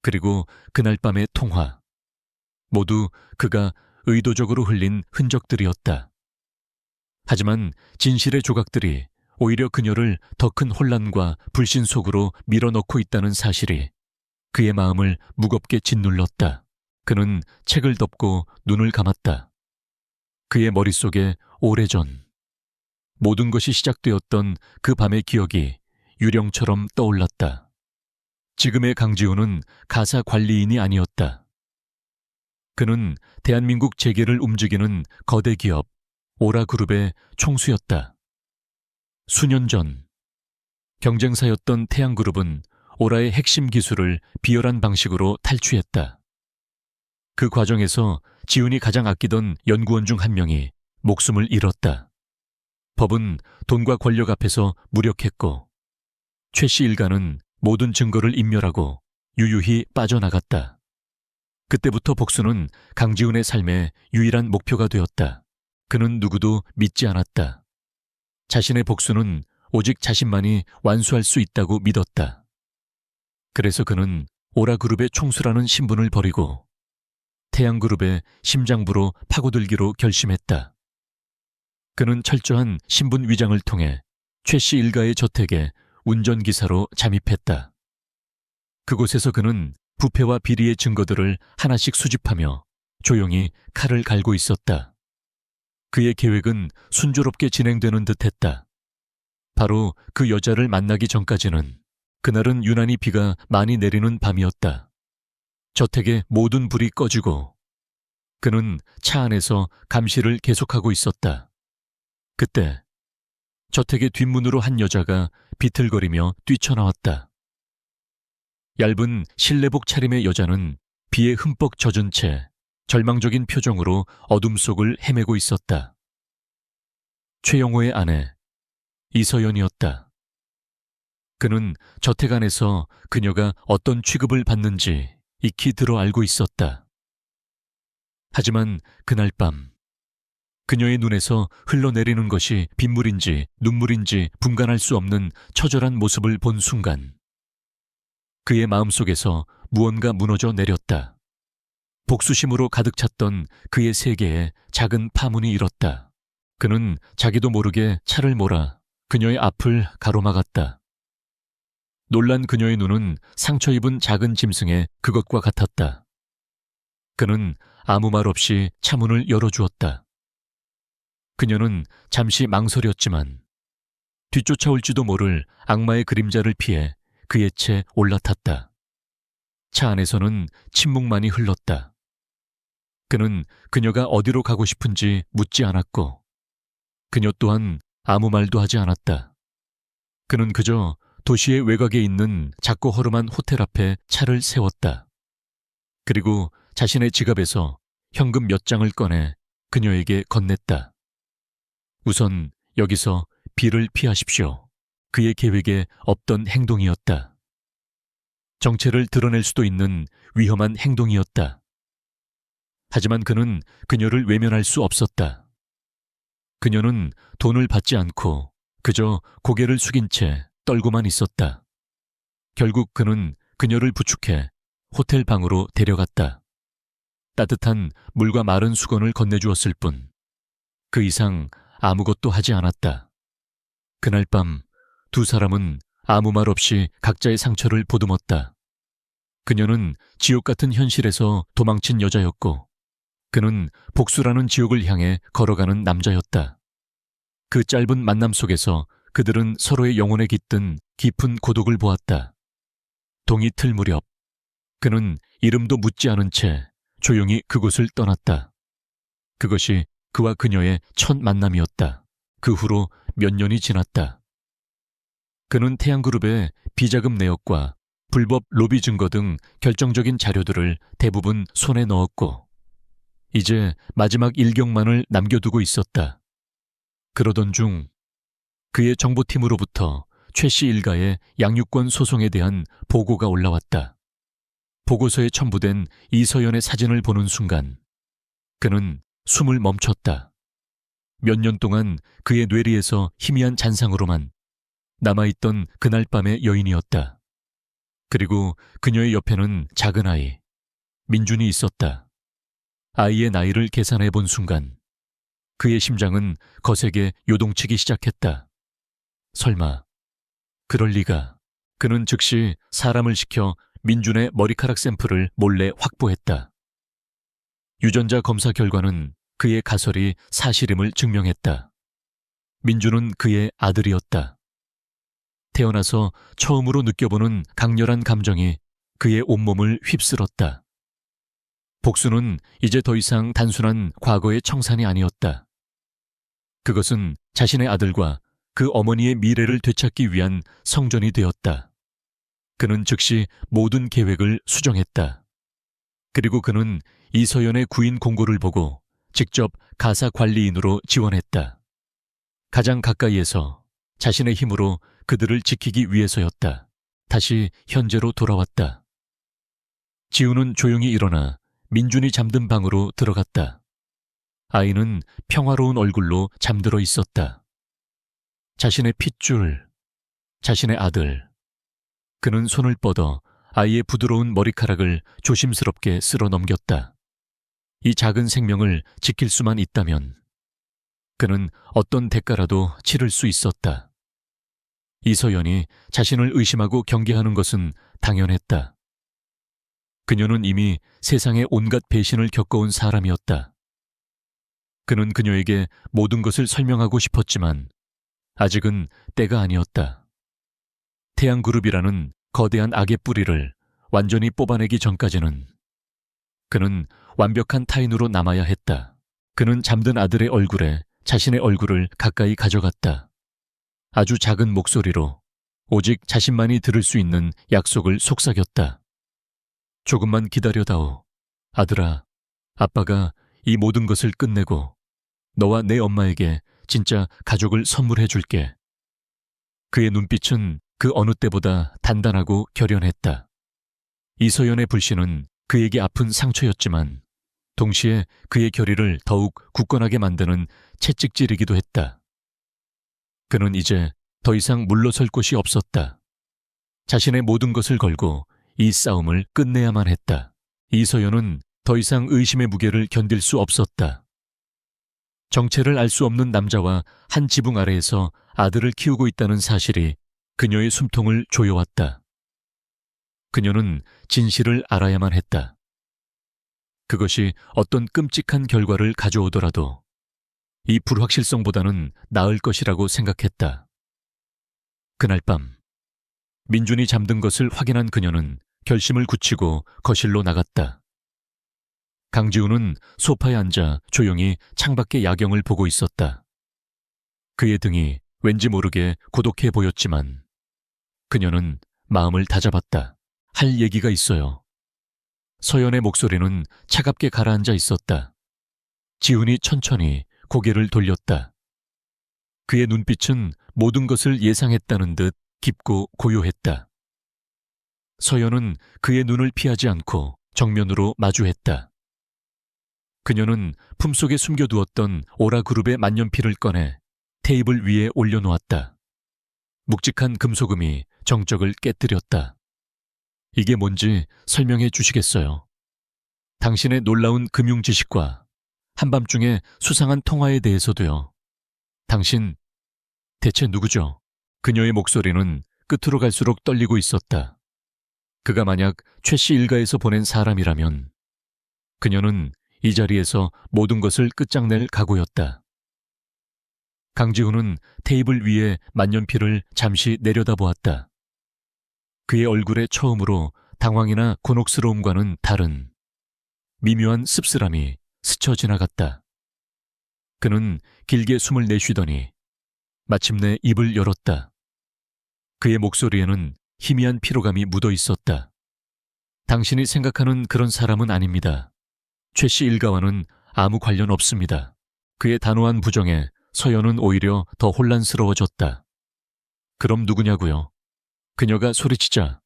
그리고 그날 밤의 통화. 모두 그가 의도적으로 흘린 흔적들이었다. 하지만 진실의 조각들이 오히려 그녀를 더 큰 혼란과 불신 속으로 밀어넣고 있다는 사실이 그의 마음을 무겁게 짓눌렀다. 그는 책을 덮고 눈을 감았다. 그의 머릿속에 오래전 모든 것이 시작되었던 그 밤의 기억이 유령처럼 떠올랐다. 지금의 강지우는 가사 관리인이 아니었다. 그는 대한민국 재계를 움직이는 거대 기업 오라그룹의 총수였다. 수년 전 경쟁사였던 태양그룹은 오라의 핵심 기술을 비열한 방식으로 탈취했다. 그 과정에서 지훈이 가장 아끼던 연구원 중 한 명이 목숨을 잃었다. 법은 돈과 권력 앞에서 무력했고 최 씨 일가는 모든 증거를 인멸하고 유유히 빠져나갔다. 그때부터 복수는 강지훈의 삶의 유일한 목표가 되었다. 그는 누구도 믿지 않았다. 자신의 복수는 오직 자신만이 완수할 수 있다고 믿었다. 그래서 그는 오라그룹의 총수라는 신분을 버리고 태양그룹의 심장부로 파고들기로 결심했다. 그는 철저한 신분 위장을 통해 최 씨 일가의 저택에 운전기사로 잠입했다. 그곳에서 그는 부패와 비리의 증거들을 하나씩 수집하며 조용히 칼을 갈고 있었다. 그의 계획은 순조롭게 진행되는 듯했다. 바로 그 여자를 만나기 전까지는 그날은 유난히 비가 많이 내리는 밤이었다. 저택의 모든 불이 꺼지고 그는 차 안에서 감시를 계속하고 있었다. 그때 저택의 뒷문으로 한 여자가 비틀거리며 뛰쳐나왔다. 얇은 실내복 차림의 여자는 비에 흠뻑 젖은 채 절망적인 표정으로 어둠 속을 헤매고 있었다. 최영호의 아내 이서연이었다. 그는 저택 안에서 그녀가 어떤 취급을 받는지 익히 들어 알고 있었다. 하지만 그날 밤 그녀의 눈에서 흘러내리는 것이 빗물인지 눈물인지 분간할 수 없는 처절한 모습을 본 순간 그의 마음속에서 무언가 무너져 내렸다. 복수심으로 가득 찼던 그의 세계에 작은 파문이 일었다. 그는 자기도 모르게 차를 몰아 그녀의 앞을 가로막았다. 놀란 그녀의 눈은 상처 입은 작은 짐승의 그것과 같았다. 그는 아무 말 없이 차문을 열어주었다. 그녀는 잠시 망설였지만 뒤쫓아올지도 모를 악마의 그림자를 피해 그의 채 올라탔다. 차 안에서는 침묵만이 흘렀다. 그는 그녀가 어디로 가고 싶은지 묻지 않았고 그녀 또한 아무 말도 하지 않았다. 그는 그저 도시의 외곽에 있는 작고 허름한 호텔 앞에 차를 세웠다. 그리고 자신의 지갑에서 현금 몇 장을 꺼내 그녀에게 건넸다. 우선 여기서 비를 피하십시오. 그의 계획에 없던 행동이었다. 정체를 드러낼 수도 있는 위험한 행동이었다. 하지만 그는 그녀를 외면할 수 없었다. 그녀는 돈을 받지 않고 그저 고개를 숙인 채 떨고만 있었다. 결국 그는 그녀를 부축해 호텔 방으로 데려갔다. 따뜻한 물과 마른 수건을 건네주었을 뿐 그 이상 아무것도 하지 않았다. 그날 밤 두 사람은 아무 말 없이 각자의 상처를 보듬었다. 그녀는 지옥 같은 현실에서 도망친 여자였고 그는 복수라는 지옥을 향해 걸어가는 남자였다. 그 짧은 만남 속에서 그들은 서로의 영혼에 깃든 깊은 고독을 보았다. 동이 틀 무렵 그는 이름도 묻지 않은 채 조용히 그곳을 떠났다. 그것이 그와 그녀의 첫 만남이었다. 그 후로 몇 년이 지났다. 그는 태양그룹의 비자금 내역과 불법 로비 증거 등 결정적인 자료들을 대부분 손에 넣었고 이제 마지막 일격만을 남겨두고 있었다. 그러던 중 그의 정보팀으로부터 최 씨 일가의 양육권 소송에 대한 보고가 올라왔다. 보고서에 첨부된 이서연의 사진을 보는 순간 그는 숨을 멈췄다. 몇 년 동안 그의 뇌리에서 희미한 잔상으로만 남아있던 그날 밤의 여인이었다. 그리고 그녀의 옆에는 작은 아이, 민준이 있었다. 아이의 나이를 계산해 본 순간 그의 심장은 거세게 요동치기 시작했다. 설마 그럴 리가. 그는 즉시 사람을 시켜 민준의 머리카락 샘플을 몰래 확보했다. 유전자 검사 결과는 그의 가설이 사실임을 증명했다. 민준은 그의 아들이었다. 태어나서 처음으로 느껴보는 강렬한 감정이 그의 온몸을 휩쓸었다. 복수는 이제 더 이상 단순한 과거의 청산이 아니었다. 그것은 자신의 아들과 그 어머니의 미래를 되찾기 위한 성전이 되었다. 그는 즉시 모든 계획을 수정했다. 그리고 그는 이서연의 구인 공고를 보고 직접 가사 관리인으로 지원했다. 가장 가까이에서 자신의 힘으로 그들을 지키기 위해서였다. 다시 현재로 돌아왔다. 지우는 조용히 일어나 민준이 잠든 방으로 들어갔다. 아이는 평화로운 얼굴로 잠들어 있었다. 자신의 핏줄, 자신의 아들. 그는 손을 뻗어 아이의 부드러운 머리카락을 조심스럽게 쓸어 넘겼다. 이 작은 생명을 지킬 수만 있다면 그는 어떤 대가라도 치를 수 있었다. 이서연이 자신을 의심하고 경계하는 것은 당연했다. 그녀는 이미 세상의 온갖 배신을 겪어온 사람이었다. 그는 그녀에게 모든 것을 설명하고 싶었지만 아직은 때가 아니었다. 태양그룹이라는 거대한 악의 뿌리를 완전히 뽑아내기 전까지는 그는 완벽한 타인으로 남아야 했다. 그는 잠든 아들의 얼굴에 자신의 얼굴을 가까이 가져갔다. 아주 작은 목소리로 오직 자신만이 들을 수 있는 약속을 속삭였다. 조금만 기다려다오. 아들아, 아빠가 이 모든 것을 끝내고 너와 내 엄마에게 진짜 가족을 선물해 줄게. 그의 눈빛은 그 어느 때보다 단단하고 결연했다. 이서연의 불신은 그에게 아픈 상처였지만 동시에 그의 결의를 더욱 굳건하게 만드는 채찍질이기도 했다. 그는 이제 더 이상 물러설 곳이 없었다. 자신의 모든 것을 걸고 이 싸움을 끝내야만 했다. 이서연은 더 이상 의심의 무게를 견딜 수 없었다. 정체를 알 수 없는 남자와 한 지붕 아래에서 아들을 키우고 있다는 사실이 그녀의 숨통을 조여왔다. 그녀는 진실을 알아야만 했다. 그것이 어떤 끔찍한 결과를 가져오더라도 이 불확실성보다는 나을 것이라고 생각했다. 그날 밤 민준이 잠든 것을 확인한 그녀는 결심을 굳히고 거실로 나갔다. 강지우는 소파에 앉아 조용히 창밖의 야경을 보고 있었다. 그의 등이 왠지 모르게 고독해 보였지만 그녀는 마음을 다잡았다. 할 얘기가 있어요. 서연의 목소리는 차갑게 가라앉아 있었다. 지훈이 천천히 고개를 돌렸다. 그의 눈빛은 모든 것을 예상했다는 듯 깊고 고요했다. 서연은 그의 눈을 피하지 않고 정면으로 마주했다. 그녀는 품속에 숨겨두었던 오라그룹의 만년필을 꺼내 테이블 위에 올려놓았다. 묵직한 금소금이 정적을 깨뜨렸다. 이게 뭔지 설명해 주시겠어요? 당신의 놀라운 금융 지식과 한밤중에 수상한 통화에 대해서도요. 당신 대체 누구죠? 그녀의 목소리는 끝으로 갈수록 떨리고 있었다. 그가 만약 최 씨 일가에서 보낸 사람이라면 그녀는 이 자리에서 모든 것을 끝장낼 각오였다. 강지훈은 테이블 위에 만년필을 잠시 내려다보았다. 그의 얼굴에 처음으로 당황이나 곤혹스러움과는 다른 미묘한 씁쓸함이 스쳐 지나갔다. 그는 길게 숨을 내쉬더니 마침내 입을 열었다. 그의 목소리에는 희미한 피로감이 묻어 있었다. 당신이 생각하는 그런 사람은 아닙니다. 최 씨 일가와는 아무 관련 없습니다. 그의 단호한 부정에 서연은 오히려 더 혼란스러워졌다. 그럼 누구냐고요? 그녀가 소리치자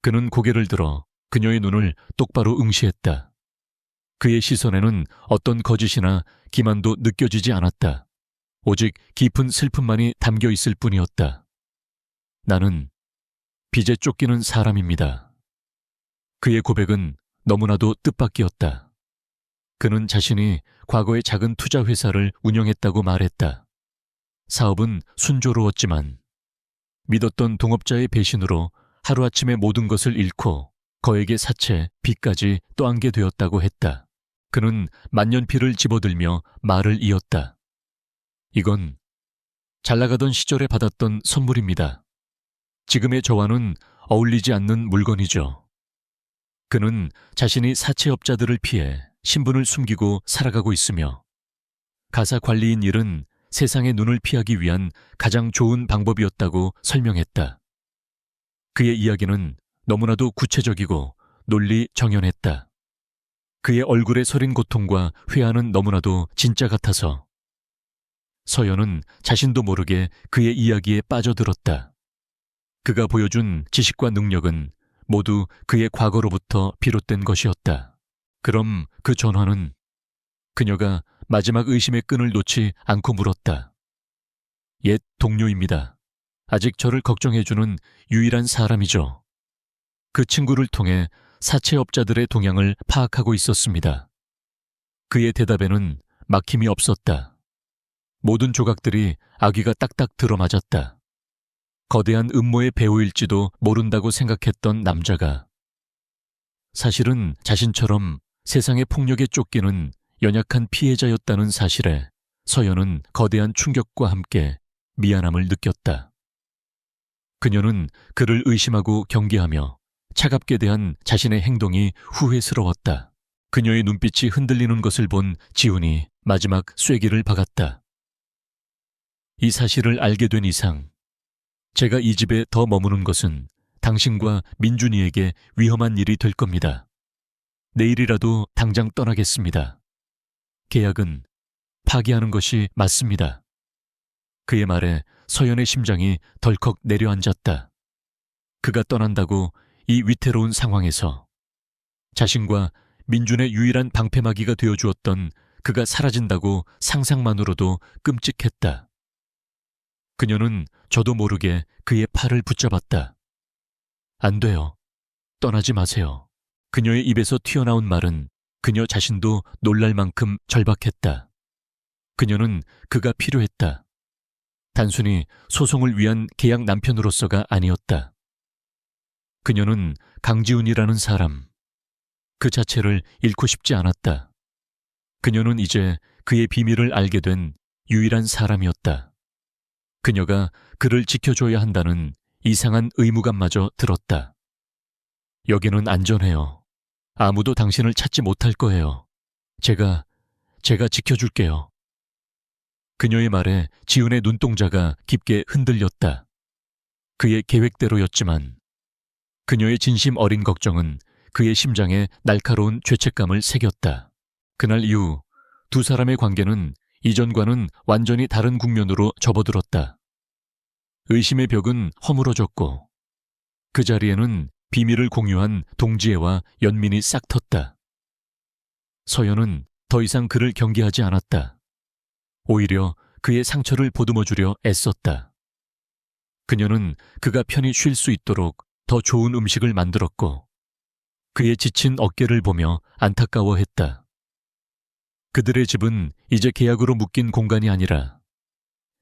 그는 고개를 들어 그녀의 눈을 똑바로 응시했다. 그의 시선에는 어떤 거짓이나 기만도 느껴지지 않았다. 오직 깊은 슬픔만이 담겨 있을 뿐이었다. 나는 빚에 쫓기는 사람입니다. 그의 고백은 너무나도 뜻밖이었다. 그는 자신이 과거에 작은 투자 회사를 운영했다고 말했다. 사업은 순조로웠지만 믿었던 동업자의 배신으로 하루아침에 모든 것을 잃고 거액의 사채, 빚까지 떠안게 되었다고 했다. 그는 만년필을 집어들며 말을 이었다. 이건 잘나가던 시절에 받았던 선물입니다. 지금의 저와는 어울리지 않는 물건이죠. 그는 자신이 사채업자들을 피해 신분을 숨기고 살아가고 있으며 가사 관리인 일은 세상의 눈을 피하기 위한 가장 좋은 방법이었다고 설명했다. 그의 이야기는 너무나도 구체적이고 논리 정연했다. 그의 얼굴에 서린 고통과 회한은 너무나도 진짜 같아서 서연은 자신도 모르게 그의 이야기에 빠져들었다. 그가 보여준 지식과 능력은 모두 그의 과거로부터 비롯된 것이었다. 그럼 그 전화는? 그녀가 마지막 의심의 끈을 놓지 않고 물었다. 옛 동료입니다. 아직 저를 걱정해주는 유일한 사람이죠. 그 친구를 통해 사채업자들의 동향을 파악하고 있었습니다. 그의 대답에는 막힘이 없었다. 모든 조각들이 아귀가 딱딱 들어맞았다. 거대한 음모의 배우일지도 모른다고 생각했던 남자가 사실은 자신처럼 세상의 폭력에 쫓기는 연약한 피해자였다는 사실에 서연은 거대한 충격과 함께 미안함을 느꼈다. 그녀는 그를 의심하고 경계하며 차갑게 대한 자신의 행동이 후회스러웠다. 그녀의 눈빛이 흔들리는 것을 본 지훈이 마지막 쐐기를 박았다. 이 사실을 알게 된 이상 제가 이 집에 더 머무는 것은 당신과 민준이에게 위험한 일이 될 겁니다. 내일이라도 당장 떠나겠습니다. 계약은 파기하는 것이 맞습니다. 그의 말에 서연의 심장이 덜컥 내려앉았다. 그가 떠난다고 이 위태로운 상황에서 자신과 민준의 유일한 방패막이가 되어주었던 그가 사라진다고 상상만으로도 끔찍했다. 그녀는 저도 모르게 그의 팔을 붙잡았다. 안 돼요. 떠나지 마세요. 그녀의 입에서 튀어나온 말은 그녀 자신도 놀랄 만큼 절박했다. 그녀는 그가 필요했다. 단순히 소송을 위한 계약 남편으로서가 아니었다. 그녀는 강지훈이라는 사람, 그 자체를 잃고 싶지 않았다. 그녀는 이제 그의 비밀을 알게 된 유일한 사람이었다. 그녀가 그를 지켜줘야 한다는 이상한 의무감마저 들었다. 여기는 안전해요. 아무도 당신을 찾지 못할 거예요. 제가 지켜줄게요. 그녀의 말에 지훈의 눈동자가 깊게 흔들렸다. 그의 계획대로였지만 그녀의 진심 어린 걱정은 그의 심장에 날카로운 죄책감을 새겼다. 그날 이후 두 사람의 관계는 이전과는 완전히 다른 국면으로 접어들었다. 의심의 벽은 허물어졌고 그 자리에는 비밀을 공유한 동지애와 연민이 싹 텄다. 서연은 더 이상 그를 경계하지 않았다. 오히려 그의 상처를 보듬어주려 애썼다. 그녀는 그가 편히 쉴 수 있도록 더 좋은 음식을 만들었고 그의 지친 어깨를 보며 안타까워했다. 그들의 집은 이제 계약으로 묶인 공간이 아니라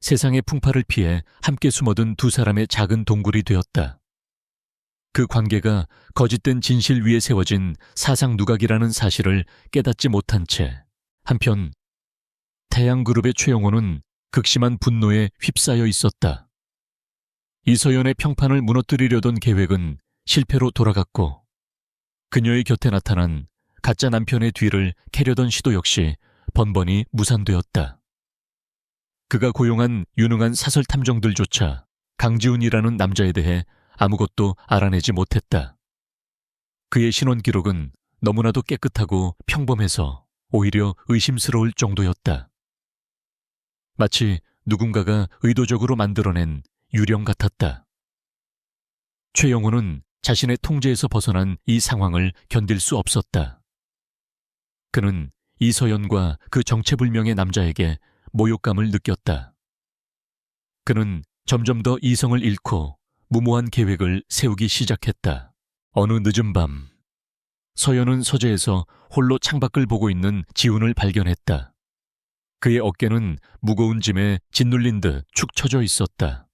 세상의 풍파를 피해 함께 숨어든 두 사람의 작은 동굴이 되었다. 그 관계가 거짓된 진실 위에 세워진 사상 누각이라는 사실을 깨닫지 못한 채 한편 태양그룹의 최영호는 극심한 분노에 휩싸여 있었다. 이서연의 평판을 무너뜨리려던 계획은 실패로 돌아갔고 그녀의 곁에 나타난 가짜 남편의 뒤를 캐려던 시도 역시 번번이 무산되었다. 그가 고용한 유능한 사설 탐정들조차 강지훈이라는 남자에 대해 아무것도 알아내지 못했다. 그의 신원 기록은 너무나도 깨끗하고 평범해서 오히려 의심스러울 정도였다. 마치 누군가가 의도적으로 만들어낸 유령 같았다. 최영호는 자신의 통제에서 벗어난 이 상황을 견딜 수 없었다. 그는 이서연과 그 정체불명의 남자에게 모욕감을 느꼈다. 그는 점점 더 이성을 잃고 무모한 계획을 세우기 시작했다. 어느 늦은 밤, 서연은 서재에서 홀로 창밖을 보고 있는 지훈을 발견했다. 그의 어깨는 무거운 짐에 짓눌린 듯 축 처져 있었다.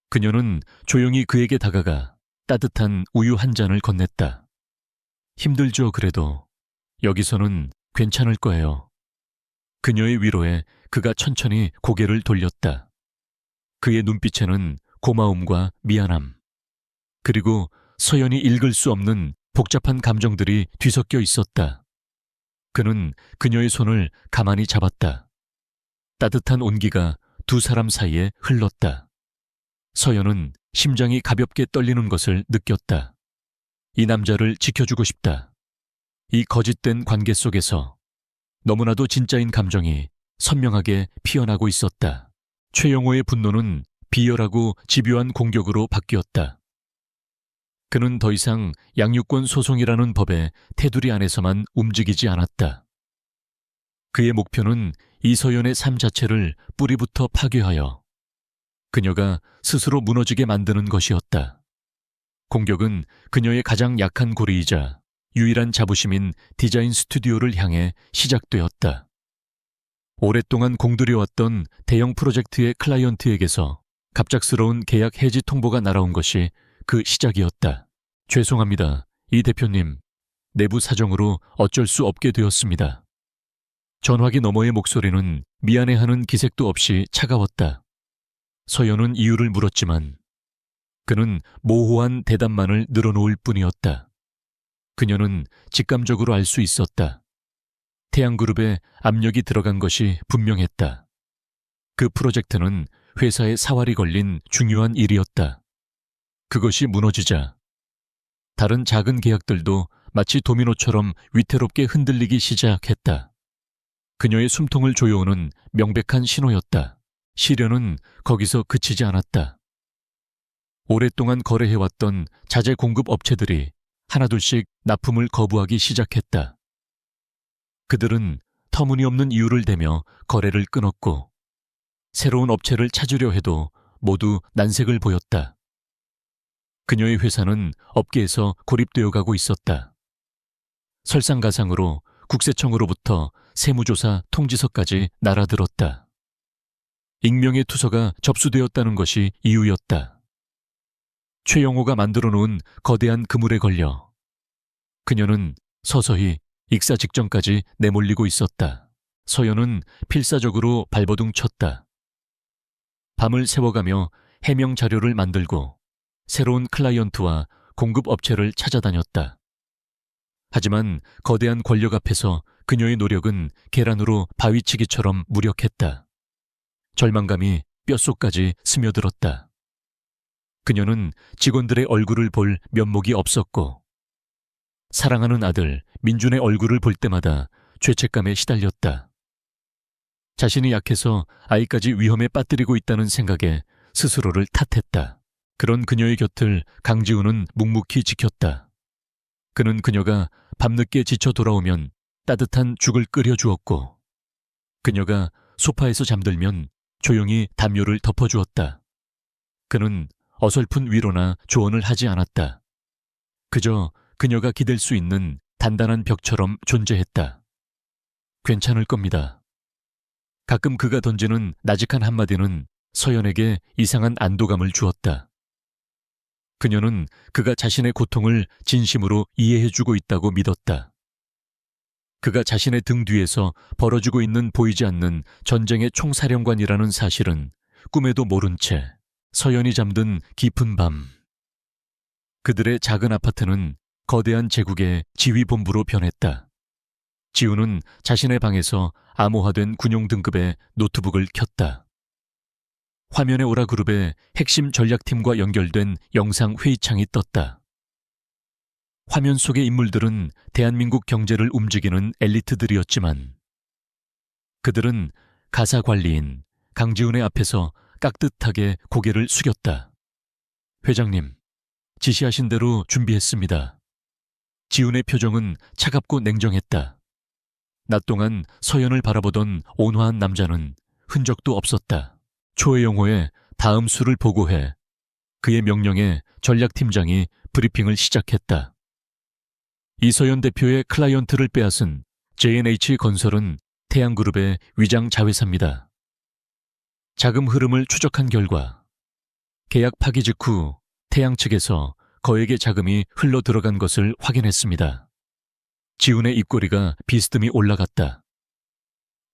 그녀는 조용히 그에게 다가가 따뜻한 우유 한 잔을 건넸다. 힘들죠, 그래도. 여기서는 괜찮을 거예요. 그녀의 위로에 그가 천천히 고개를 돌렸다. 그의 눈빛에는 고마움과 미안함, 그리고 서연이 읽을 수 없는 복잡한 감정들이 뒤섞여 있었다. 그는 그녀의 손을 가만히 잡았다. 따뜻한 온기가 두 사람 사이에 흘렀다. 서연은 심장이 가볍게 떨리는 것을 느꼈다. 이 남자를 지켜주고 싶다. 이 거짓된 관계 속에서 너무나도 진짜인 감정이 선명하게 피어나고 있었다. 최영호의 분노는 비열하고 집요한 공격으로 바뀌었다. 그는 더 이상 양육권 소송이라는 법의 테두리 안에서만 움직이지 않았다. 그의 목표는 이서연의 삶 자체를 뿌리부터 파괴하여 그녀가 스스로 무너지게 만드는 것이었다. 공격은 그녀의 가장 약한 고리이자 유일한 자부심인 디자인 스튜디오를 향해 시작되었다. 오랫동안 공들여왔던 대형 프로젝트의 클라이언트에게서 갑작스러운 계약 해지 통보가 날아온 것이 그 시작이었다. 죄송합니다, 이 대표님. 내부 사정으로 어쩔 수 없게 되었습니다. 전화기 너머의 목소리는 미안해하는 기색도 없이 차가웠다. 서연은 이유를 물었지만 그는 모호한 대답만을 늘어놓을 뿐이었다. 그녀는 직감적으로 알 수 있었다. 태양그룹에 압력이 들어간 것이 분명했다. 그 프로젝트는 회사의 사활이 걸린 중요한 일이었다. 그것이 무너지자 다른 작은 계약들도 마치 도미노처럼 위태롭게 흔들리기 시작했다. 그녀의 숨통을 조여오는 명백한 신호였다. 시련은 거기서 그치지 않았다. 오랫동안 거래해왔던 자재 공급 업체들이 하나둘씩 납품을 거부하기 시작했다. 그들은 터무니없는 이유를 대며 거래를 끊었고 새로운 업체를 찾으려 해도 모두 난색을 보였다. 그녀의 회사는 업계에서 고립되어 가고 있었다. 설상가상으로 국세청으로부터 세무조사 통지서까지 날아들었다. 익명의 투서가 접수되었다는 것이 이유였다. 최영호가 만들어 놓은 거대한 그물에 걸려 그녀는 서서히 익사 직전까지 내몰리고 있었다. 서연은 필사적으로 발버둥 쳤다. 밤을 새워가며 해명 자료를 만들고 새로운 클라이언트와 공급업체를 찾아다녔다. 하지만 거대한 권력 앞에서 그녀의 노력은 계란으로 바위치기처럼 무력했다. 절망감이 뼛속까지 스며들었다. 그녀는 직원들의 얼굴을 볼 면목이 없었고 사랑하는 아들 민준의 얼굴을 볼 때마다 죄책감에 시달렸다. 자신이 약해서 아이까지 위험에 빠뜨리고 있다는 생각에 스스로를 탓했다. 그런 그녀의 곁을 강지훈은 묵묵히 지켰다. 그는 그녀가 밤늦게 지쳐 돌아오면 따뜻한 죽을 끓여주었고 그녀가 소파에서 잠들면 조용히 담요를 덮어주었다. 그는 어설픈 위로나 조언을 하지 않았다. 그저 그녀가 기댈 수 있는 단단한 벽처럼 존재했다. 괜찮을 겁니다. 가끔 그가 던지는 나직한 한마디는 서연에게 이상한 안도감을 주었다. 그녀는 그가 자신의 고통을 진심으로 이해해주고 있다고 믿었다. 그가 자신의 등 뒤에서 벌어지고 있는 보이지 않는 전쟁의 총사령관이라는 사실은 꿈에도 모른 채 서연이 잠든 깊은 밤. 그들의 작은 아파트는 거대한 제국의 지휘본부로 변했다. 지우는 자신의 방에서 암호화된 군용 등급의 노트북을 켰다. 화면에 오라그룹의 핵심 전략팀과 연결된 영상 회의창이 떴다. 화면 속의 인물들은 대한민국 경제를 움직이는 엘리트들이었지만 그들은 가사 관리인 강지훈의 앞에서 깍듯하게 고개를 숙였다. 회장님, 지시하신 대로 준비했습니다. 지훈의 표정은 차갑고 냉정했다. 낮 동안 서연을 바라보던 온화한 남자는 흔적도 없었다. 초의 다음 수를 보고해 그의 명령에 전략팀장이 브리핑을 시작했다. 이서연 대표의 클라이언트를 빼앗은 J&H건설은 태양그룹의 위장 자회사입니다. 자금 흐름을 추적한 결과 계약 파기 직후 태양 측에서 거액의 자금이 흘러 들어간 것을 확인했습니다. 지훈의 입꼬리가 비스듬히 올라갔다.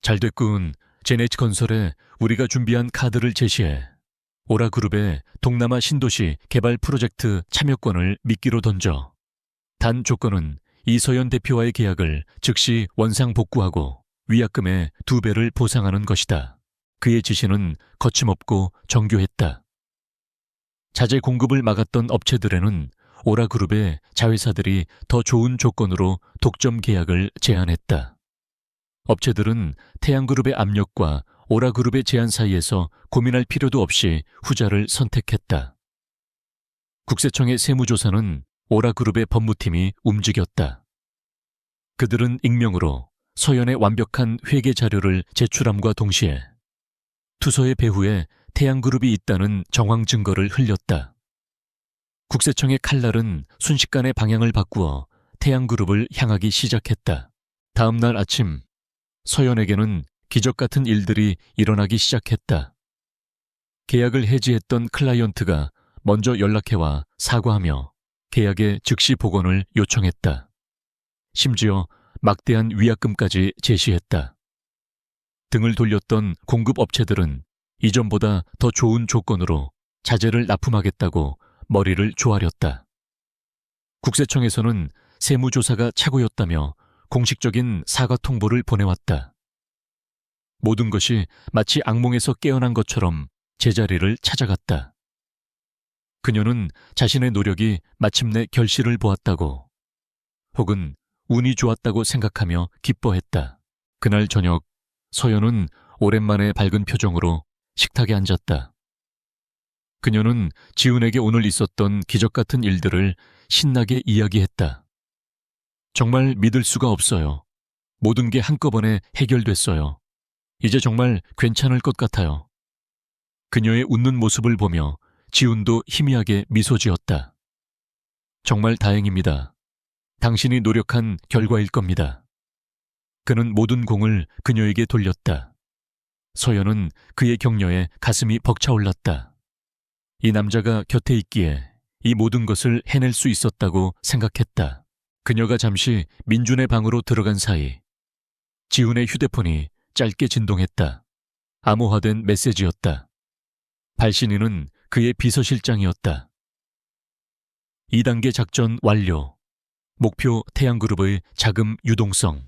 잘 됐군. J&H건설에 우리가 준비한 카드를 제시해 오라그룹의 동남아 신도시 개발 프로젝트 참여권을 미끼로 던져. 단 조건은 이서연 대표와의 계약을 즉시 원상 복구하고 위약금의 2배를 보상하는 것이다. 그의 지시는 거침없고 정교했다. 자재 공급을 막았던 업체들에는 오라그룹의 자회사들이 더 좋은 조건으로 독점 계약을 제안했다. 업체들은 태양그룹의 압력과 오라그룹의 제안 사이에서 고민할 필요도 없이 후자를 선택했다. 국세청의 세무조사는 오라그룹의 법무팀이 움직였다. 그들은 익명으로 서연의 완벽한 회계 자료를 제출함과 동시에 투서의 배후에 태양그룹이 있다는 정황 증거를 흘렸다. 국세청의 칼날은 순식간에 방향을 바꾸어 태양그룹을 향하기 시작했다. 다음 날 아침 서연에게는 기적 같은 일들이 일어나기 시작했다. 계약을 해지했던 클라이언트가 먼저 연락해와 사과하며 계약의 즉시 복원을 요청했다. 심지어 막대한 위약금까지 제시했다. 등을 돌렸던 공급업체들은 이전보다 더 좋은 조건으로 자재를 납품하겠다고 머리를 조아렸다. 국세청에서는 세무조사가 착오였다며 공식적인 사과 통보를 보내왔다. 모든 것이 마치 악몽에서 깨어난 것처럼 제자리를 찾아갔다. 그녀는 자신의 노력이 마침내 결실을 보았다고 혹은 운이 좋았다고 생각하며 기뻐했다. 그날 저녁 서연은 오랜만에 밝은 표정으로 식탁에 앉았다. 그녀는 지훈에게 오늘 있었던 기적 같은 일들을 신나게 이야기했다. 정말 믿을 수가 없어요. 모든 게 한꺼번에 해결됐어요. 이제 정말 괜찮을 것 같아요. 그녀의 웃는 모습을 보며 지훈도 희미하게 미소 지었다. 정말 다행입니다. 당신이 노력한 결과일 겁니다. 그는 모든 공을 그녀에게 돌렸다. 서연은 그의 격려에 가슴이 벅차올랐다. 이 남자가 곁에 있기에 이 모든 것을 해낼 수 있었다고 생각했다. 그녀가 잠시 민준의 방으로 들어간 사이 지훈의 휴대폰이 짧게 진동했다. 암호화된 메시지였다. 발신인은 그의 비서실장이었다. 2단계 작전 완료. 목표 태양그룹의 자금 유동성.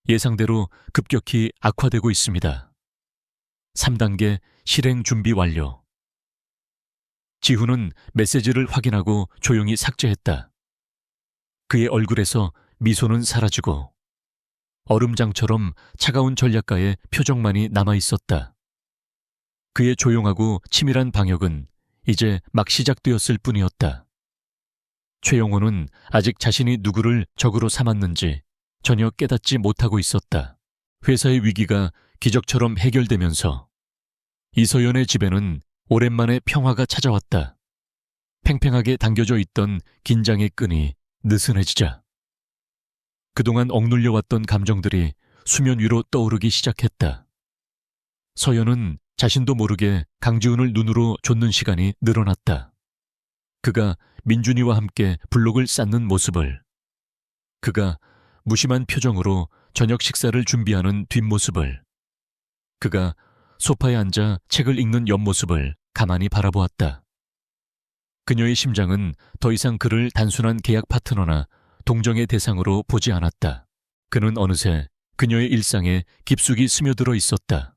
예상대로 급격히 악화되고 있습니다. 3단계 실행 준비 완료. 지훈은 메시지를 확인하고 조용히 삭제했다. 그의 얼굴에서 미소는 사라지고 얼음장처럼 차가운 전략가의 표정만이 남아있었다. 그의 조용하고 치밀한 방역은 이제 막 시작되었을 뿐이었다. 최영호는 아직 자신이 누구를 적으로 삼았는지 전혀 깨닫지 못하고 있었다. 회사의 위기가 기적처럼 해결되면서 이서연의 집에는 오랜만에 평화가 찾아왔다. 팽팽하게 당겨져 있던 긴장의 끈이 느슨해지자 그동안 억눌려왔던 감정들이 수면 위로 떠오르기 시작했다. 서연은 자신도 모르게 강지훈을 눈으로 좇는 시간이 늘어났다. 그가 민준이와 함께 블록을 쌓는 모습을, 그가 무심한 표정으로 저녁 식사를 준비하는 뒷모습을, 그가 소파에 앉아 책을 읽는 옆모습을 가만히 바라보았다. 그녀의 심장은 더 이상 그를 단순한 계약 파트너나 동정의 대상으로 보지 않았다. 그는 어느새 그녀의 일상에 깊숙이 스며들어 있었다.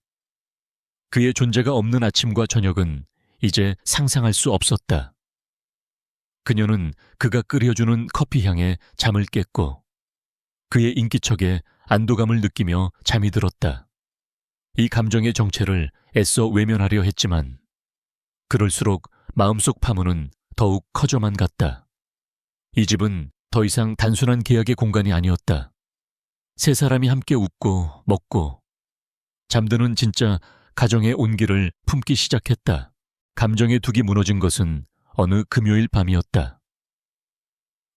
그의 존재가 없는 아침과 저녁은 이제 상상할 수 없었다. 그녀는 그가 끓여주는 커피 향에 잠을 깼고 그의 인기척에 안도감을 느끼며 잠이 들었다. 이 감정의 정체를 애써 외면하려 했지만 그럴수록 마음속 파문은 더욱 커져만 갔다. 이 집은 더 이상 단순한 계약의 공간이 아니었다. 세 사람이 함께 웃고 먹고 잠드는 진짜 가정의 온기를 품기 시작했다. 감정의 둑이 무너진 것은 어느 금요일 밤이었다.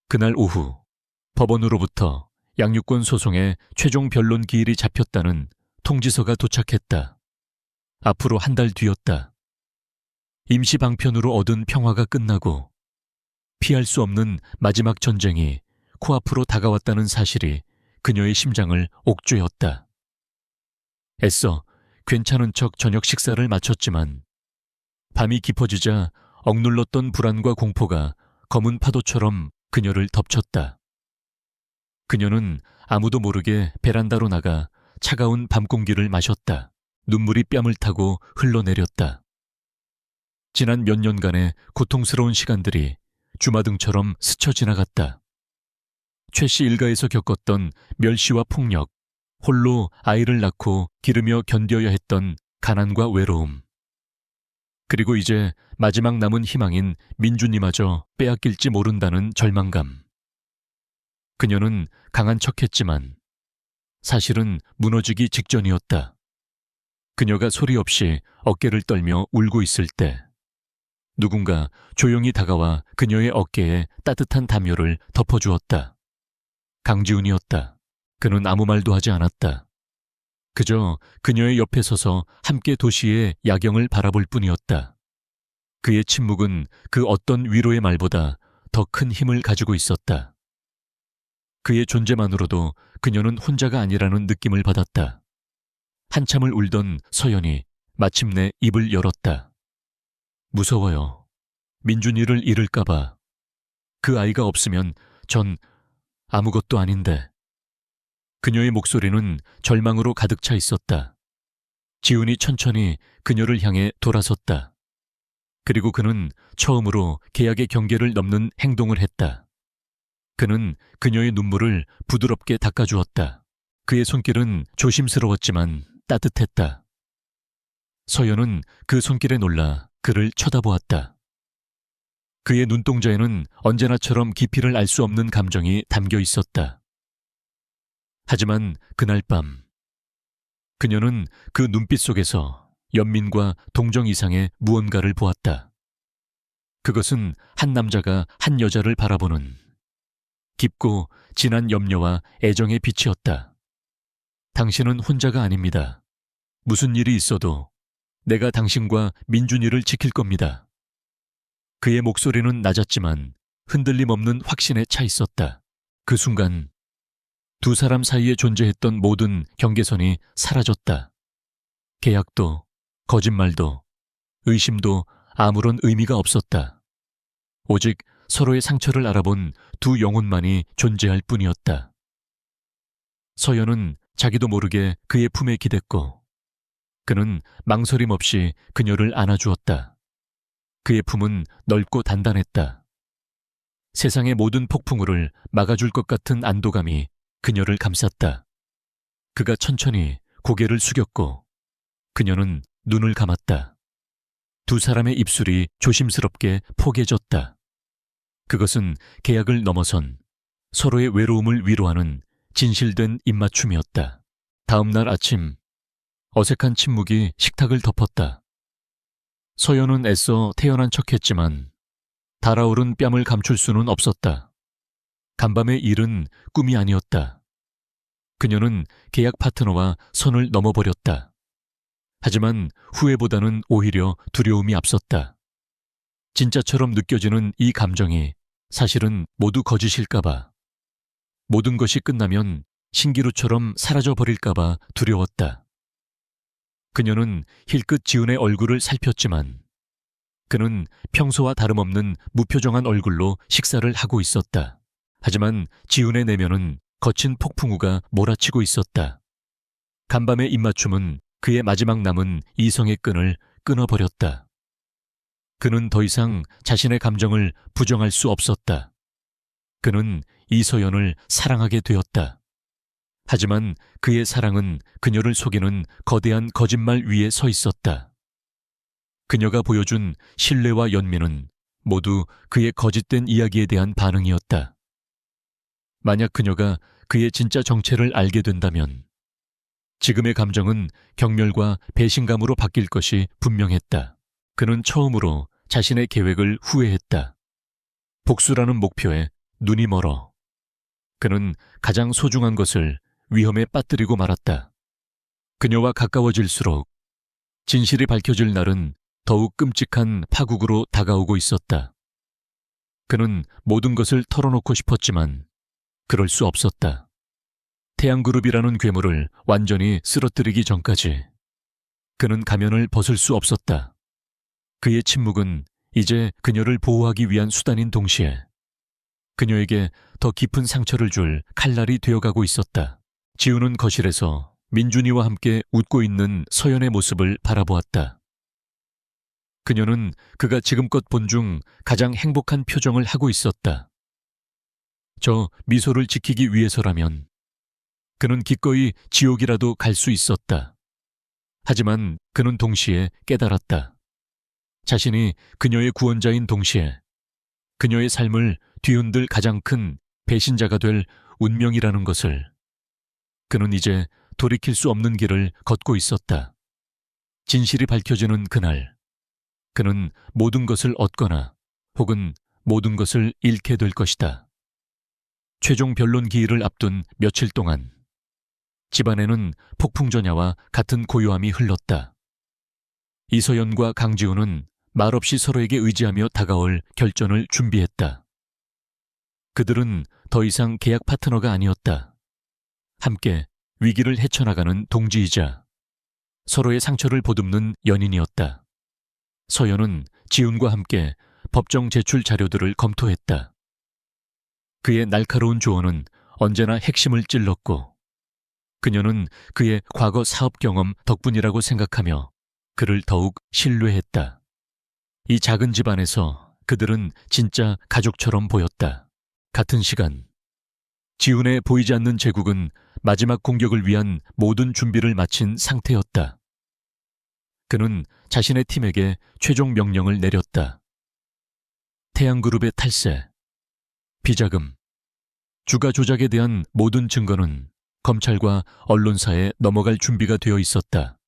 그날 오후 법원으로부터 양육권 소송의 최종 변론 기일이 잡혔다는 통지서가 도착했다. 앞으로 한 달 뒤였다. 임시 방편으로 얻은 평화가 끝나고 피할 수 없는 마지막 전쟁이 코앞으로 다가왔다는 사실이 그녀의 심장을 옥죄었다. 애써 괜찮은 척 저녁 식사를 마쳤지만 밤이 깊어지자 억눌렀던 불안과 공포가 검은 파도처럼 그녀를 덮쳤다. 그녀는 아무도 모르게 베란다로 나가 차가운 밤 공기를 마셨다. 눈물이 뺨을 타고 흘러내렸다. 지난 몇 년간의 고통스러운 시간들이 주마등처럼 스쳐 지나갔다. 최 씨 일가에서 겪었던 멸시와 폭력, 홀로 아이를 낳고 기르며 견뎌야 했던 가난과 외로움. 그리고 이제 마지막 남은 희망인 민준이마저 빼앗길지 모른다는 절망감. 그녀는 강한 척했지만 사실은 무너지기 직전이었다. 그녀가 소리 없이 어깨를 떨며 울고 있을 때 누군가 조용히 다가와 그녀의 어깨에 따뜻한 담요를 덮어주었다. 강지훈이었다. 그는 아무 말도 하지 않았다. 그저 그녀의 옆에 서서 함께 도시의 야경을 바라볼 뿐이었다. 그의 침묵은 그 어떤 위로의 말보다 더 큰 힘을 가지고 있었다. 그의 존재만으로도 그녀는 혼자가 아니라는 느낌을 받았다. 한참을 울던 서연이 마침내 입을 열었다. 무서워요. 민준이를 잃을까봐. 그 아이가 없으면 전 아무것도 아닌데. 그녀의 목소리는 절망으로 가득 차 있었다. 지훈이 천천히 그녀를 향해 돌아섰다. 그리고 그는 처음으로 계약의 경계를 넘는 행동을 했다. 그는 그녀의 눈물을 부드럽게 닦아주었다. 그의 손길은 조심스러웠지만 따뜻했다. 서연은 그 손길에 놀라 그를 쳐다보았다. 그의 눈동자에는 언제나처럼 깊이를 알 수 없는 감정이 담겨 있었다. 하지만 그날 밤 그녀는 그 눈빛 속에서 연민과 동정 이상의 무언가를 보았다. 그것은 한 남자가 한 여자를 바라보는 깊고 진한 염려와 애정의 빛이었다. 당신은 혼자가 아닙니다. 무슨 일이 있어도 내가 당신과 민준이를 지킬 겁니다. 그의 목소리는 낮았지만 흔들림 없는 확신에 차 있었다. 그 순간 두 사람 사이에 존재했던 모든 경계선이 사라졌다. 계약도, 거짓말도, 의심도 아무런 의미가 없었다. 오직 서로의 상처를 알아본 두 영혼만이 존재할 뿐이었다. 서연은 자기도 모르게 그의 품에 기댔고 그는 망설임 없이 그녀를 안아주었다. 그의 품은 넓고 단단했다. 세상의 모든 폭풍우를 막아줄 것 같은 안도감이 그녀를 감쌌다. 그가 천천히 고개를 숙였고 그녀는 눈을 감았다. 두 사람의 입술이 조심스럽게 포개졌다. 그것은 계약을 넘어선 서로의 외로움을 위로하는 진실된 입맞춤이었다. 다음 날 아침, 어색한 침묵이 식탁을 덮었다. 서연은 애써 태연한 척했지만 달아오른 뺨을 감출 수는 없었다. 간밤의 일은 꿈이 아니었다. 그녀는 계약 파트너와 선을 넘어버렸다. 하지만 후회보다는 오히려 두려움이 앞섰다. 진짜처럼 느껴지는 이 감정이 사실은 모두 거짓일까봐, 모든 것이 끝나면 신기루처럼 사라져버릴까봐 두려웠다. 그녀는 힐끗 지훈의 얼굴을 살폈지만 그는 평소와 다름없는 무표정한 얼굴로 식사를 하고 있었다. 하지만 지훈의 내면은 거친 폭풍우가 몰아치고 있었다. 간밤의 입맞춤은 그의 마지막 남은 이성의 끈을 끊어버렸다. 그는 더 이상 자신의 감정을 부정할 수 없었다. 그는 이서연을 사랑하게 되었다. 하지만 그의 사랑은 그녀를 속이는 거대한 거짓말 위에 서 있었다. 그녀가 보여준 신뢰와 연민은 모두 그의 거짓된 이야기에 대한 반응이었다. 만약 그녀가 그의 진짜 정체를 알게 된다면 지금의 감정은 경멸과 배신감으로 바뀔 것이 분명했다. 그는 처음으로 자신의 계획을 후회했다. 복수라는 목표에 눈이 멀어 그는 가장 소중한 것을 위험에 빠뜨리고 말았다. 그녀와 가까워질수록 진실이 밝혀질 날은 더욱 끔찍한 파국으로 다가오고 있었다. 그는 모든 것을 털어놓고 싶었지만 그럴 수 없었다. 태양그룹이라는 괴물을 완전히 쓰러뜨리기 전까지 그는 가면을 벗을 수 없었다. 그의 침묵은 이제 그녀를 보호하기 위한 수단인 동시에 그녀에게 더 깊은 상처를 줄 칼날이 되어가고 있었다. 지우는 거실에서 민준이와 함께 웃고 있는 서연의 모습을 바라보았다. 그녀는 그가 지금껏 본 중 가장 행복한 표정을 하고 있었다. 저 미소를 지키기 위해서라면 그는 기꺼이 지옥이라도 갈 수 있었다. 하지만 그는 동시에 깨달았다. 자신이 그녀의 구원자인 동시에 그녀의 삶을 뒤흔들 가장 큰 배신자가 될 운명이라는 것을. 그는 이제 돌이킬 수 없는 길을 걷고 있었다. 진실이 밝혀지는 그날, 그는 모든 것을 얻거나 혹은 모든 것을 잃게 될 것이다. 최종 변론 기일을 앞둔 며칠 동안 집안에는 폭풍전야와 같은 고요함이 흘렀다. 이서연과 강지훈은 말없이 서로에게 의지하며 다가올 결전을 준비했다. 그들은 더 이상 계약 파트너가 아니었다. 함께 위기를 헤쳐나가는 동지이자 서로의 상처를 보듬는 연인이었다. 서연은 지훈과 함께 법정 제출 자료들을 검토했다. 그의 날카로운 조언은 언제나 핵심을 찔렀고 그녀는 그의 과거 사업 경험 덕분이라고 생각하며 그를 더욱 신뢰했다. 이 작은 집안에서 그들은 진짜 가족처럼 보였다. 같은 시간, 지훈의 보이지 않는 제국은 마지막 공격을 위한 모든 준비를 마친 상태였다. 그는 자신의 팀에게 최종 명령을 내렸다. 태양그룹의 탈세, 비자금, 주가 조작에 대한 모든 증거는 검찰과 언론사에 넘어갈 준비가 되어 있었다.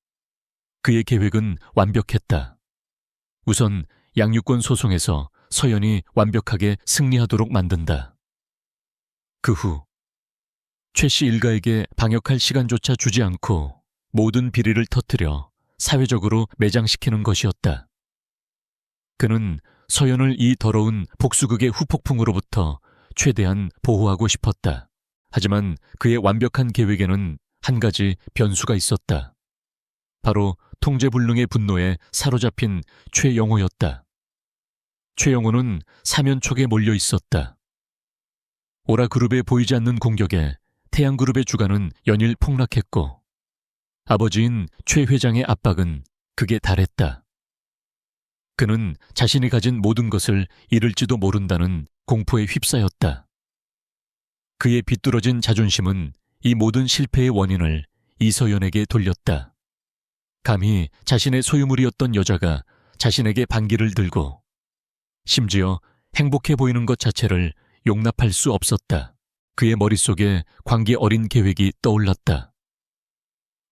그의 계획은 완벽했다. 우선 양육권 소송에서 서연이 완벽하게 승리하도록 만든다. 그 후 최 씨 일가에게 방역할 시간조차 주지 않고 모든 비리를 터뜨려 사회적으로 매장시키는 것이었다. 그는 서연을 이 더러운 복수극의 후폭풍으로부터 최대한 보호하고 싶었다. 하지만 그의 완벽한 계획에는 한 가지 변수가 있었다. 바로 통제불능의 분노에 사로잡힌 최영호였다. 최영호는 사면촉에 몰려 있었다. 오라그룹의 보이지 않는 공격에 태양그룹의 주가는 연일 폭락했고 아버지인 최 회장의 압박은 극에 달했다. 그는 자신이 가진 모든 것을 잃을지도 모른다는 공포에 휩싸였다. 그의 비뚤어진 자존심은 이 모든 실패의 원인을 이서연에게 돌렸다. 감히 자신의 소유물이었던 여자가 자신에게 반기를 들고 심지어 행복해 보이는 것 자체를 용납할 수 없었다. 그의 머릿속에 광기 어린 계획이 떠올랐다.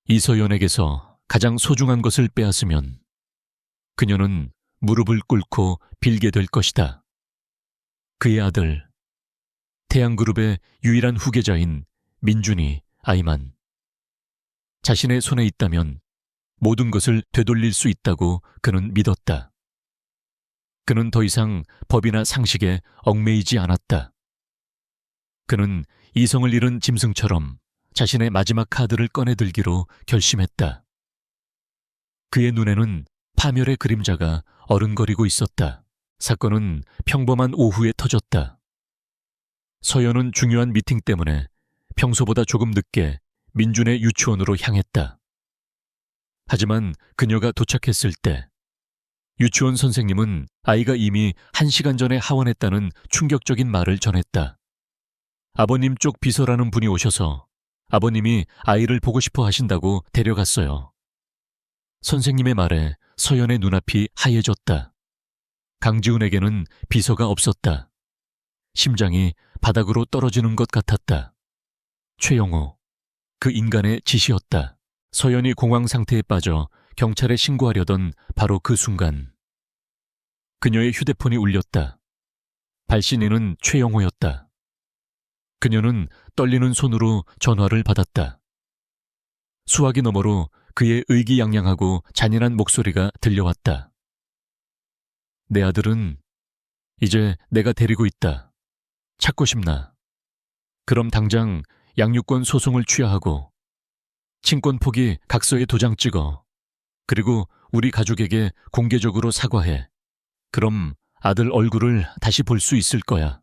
이서연에게서 가장 소중한 것을 빼앗으면 그녀는 무릎을 꿇고 빌게 될 것이다. 그의 아들, 태양그룹의 유일한 후계자인 민준이 아이만 자신의 손에 있다면 모든 것을 되돌릴 수 있다고 그는 믿었다. 그는 더 이상 법이나 상식에 얽매이지 않았다. 그는 이성을 잃은 짐승처럼 자신의 마지막 카드를 꺼내들기로 결심했다. 그의 눈에는 파멸의 그림자가 어른거리고 있었다. 사건은 평범한 오후에 터졌다. 서연은 중요한 미팅 때문에 평소보다 조금 늦게 민준의 유치원으로 향했다. 하지만 그녀가 도착했을 때 유치원 선생님은 아이가 이미 1시간 전에 하원했다는 충격적인 말을 전했다. 아버님 쪽 비서라는 분이 오셔서 아버님이 아이를 보고 싶어 하신다고 데려갔어요. 선생님의 말에 서연의 눈앞이 하얘졌다. 강지훈에게는 비서가 없었다. 심장이 바닥으로 떨어지는 것 같았다. 최영호, 그 인간의 짓이었다. 서연이 공황 상태에 빠져 경찰에 신고하려던 바로 그 순간 그녀의 휴대폰이 울렸다. 발신인은 최영호였다. 그녀는 떨리는 손으로 전화를 받았다. 수화기 너머로 그의 의기양양하고 잔인한 목소리가 들려왔다. 내 아들은 이제 내가 데리고 있다. 찾고 싶나? 그럼 당장 양육권 소송을 취하하고 친권 포기 각서에 도장 찍어. 그리고 우리 가족에게 공개적으로 사과해. 그럼 아들 얼굴을 다시 볼 수 있을 거야.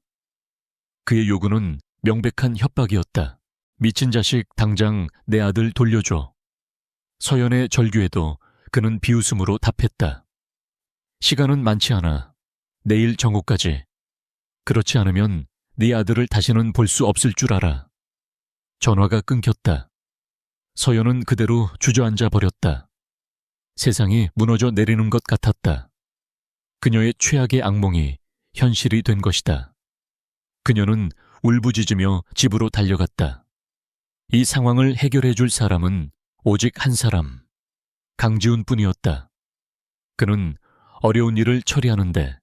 그의 요구는 명백한 협박이었다. 미친 자식, 당장 내 아들 돌려줘. 서연의 절규에도 그는 비웃음으로 답했다. 시간은 많지 않아. 내일 정오까지. 그렇지 않으면 네 아들을 다시는 볼 수 없을 줄 알아. 전화가 끊겼다. 서연은 그대로 주저앉아 버렸다. 세상이 무너져 내리는 것 같았다. 그녀의 최악의 악몽이 현실이 된 것이다. 그녀는 울부짖으며 집으로 달려갔다. 이 상황을 해결해 줄 사람은 오직 한 사람, 강지훈뿐이었다. 그는 어려운 일을 처리하는데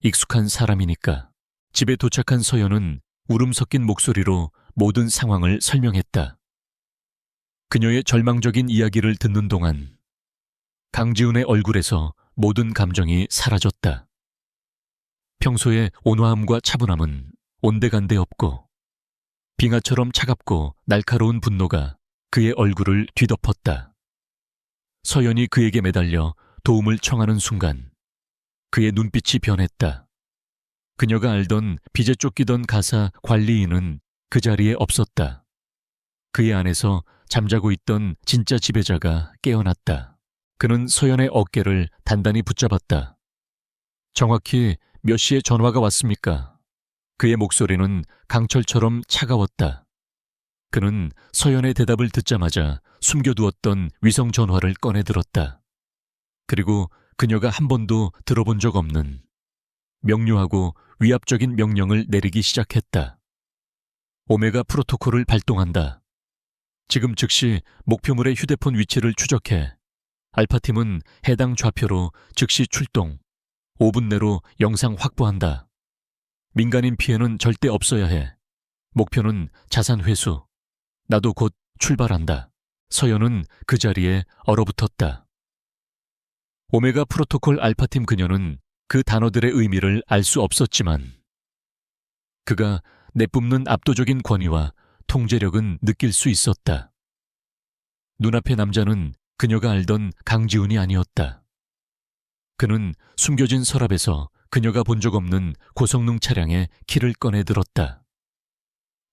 익숙한 사람이니까. 집에 도착한 서연은 울음 섞인 목소리로 모든 상황을 설명했다. 그녀의 절망적인 이야기를 듣는 동안 강지훈의 얼굴에서 모든 감정이 사라졌다. 평소의 온화함과 차분함은 온데간데 없고 빙하처럼 차갑고 날카로운 분노가 그의 얼굴을 뒤덮었다. 서연이 그에게 매달려 도움을 청하는 순간 그의 눈빛이 변했다. 그녀가 알던 빚에 쫓기던 가사 관리인은 그 자리에 없었다. 그의 안에서 잠자고 있던 진짜 지배자가 깨어났다. 그는 서연의 어깨를 단단히 붙잡았다. 정확히 몇 시에 전화가 왔습니까? 그의 목소리는 강철처럼 차가웠다. 그는 서연의 대답을 듣자마자 숨겨두었던 위성 전화를 꺼내들었다. 그리고 그녀가 한 번도 들어본 적 없는 명료하고 위압적인 명령을 내리기 시작했다. 오메가 프로토콜을 발동한다. 지금 즉시 목표물의 휴대폰 위치를 추적해. 알파팀은 해당 좌표로 즉시 출동. 5분 내로 영상 확보한다. 민간인 피해는 절대 없어야 해. 목표는 자산 회수. 나도 곧 출발한다. 서연은 그 자리에 얼어붙었다. 오메가 프로토콜 알파팀 그녀는 그 단어들의 의미를 알 수 없었지만 그가 내뿜는 압도적인 권위와 통제력은 느낄 수 있었다. 눈앞의 남자는 그녀가 알던 강지훈이 아니었다. 그는 숨겨진 서랍에서 그녀가 본 적 없는 고성능 차량의 키를 꺼내 들었다.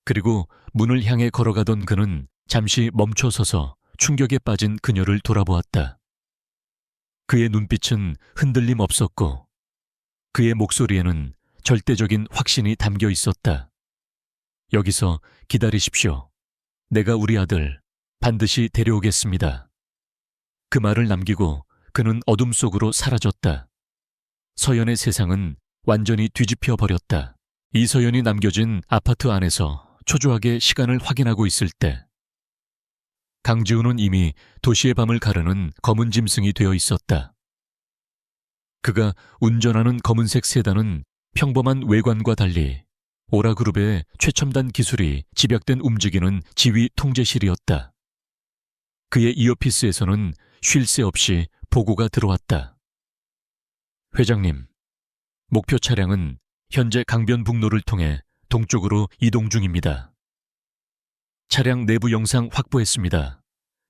그리고 문을 향해 걸어가던 그는 잠시 멈춰서서 충격에 빠진 그녀를 돌아보았다. 그의 눈빛은 흔들림 없었고 그의 목소리에는 절대적인 확신이 담겨 있었다. 여기서 기다리십시오. 내가 우리 아들 반드시 데려오겠습니다. 그 말을 남기고 그는 어둠 속으로 사라졌다. 서연의 세상은 완전히 뒤집혀 버렸다. 이서연이 남겨진 아파트 안에서 초조하게 시간을 확인하고 있을 때 강지훈은 이미 도시의 밤을 가르는 검은 짐승이 되어 있었다. 그가 운전하는 검은색 세단은 평범한 외관과 달리 오라그룹의 최첨단 기술이 집약된 움직이는 지휘 통제실이었다. 그의 이어피스에서는 쉴 새 없이 보고가 들어왔다. 회장님, 목표 차량은 현재 강변북로를 통해 동쪽으로 이동 중입니다. 차량 내부 영상 확보했습니다.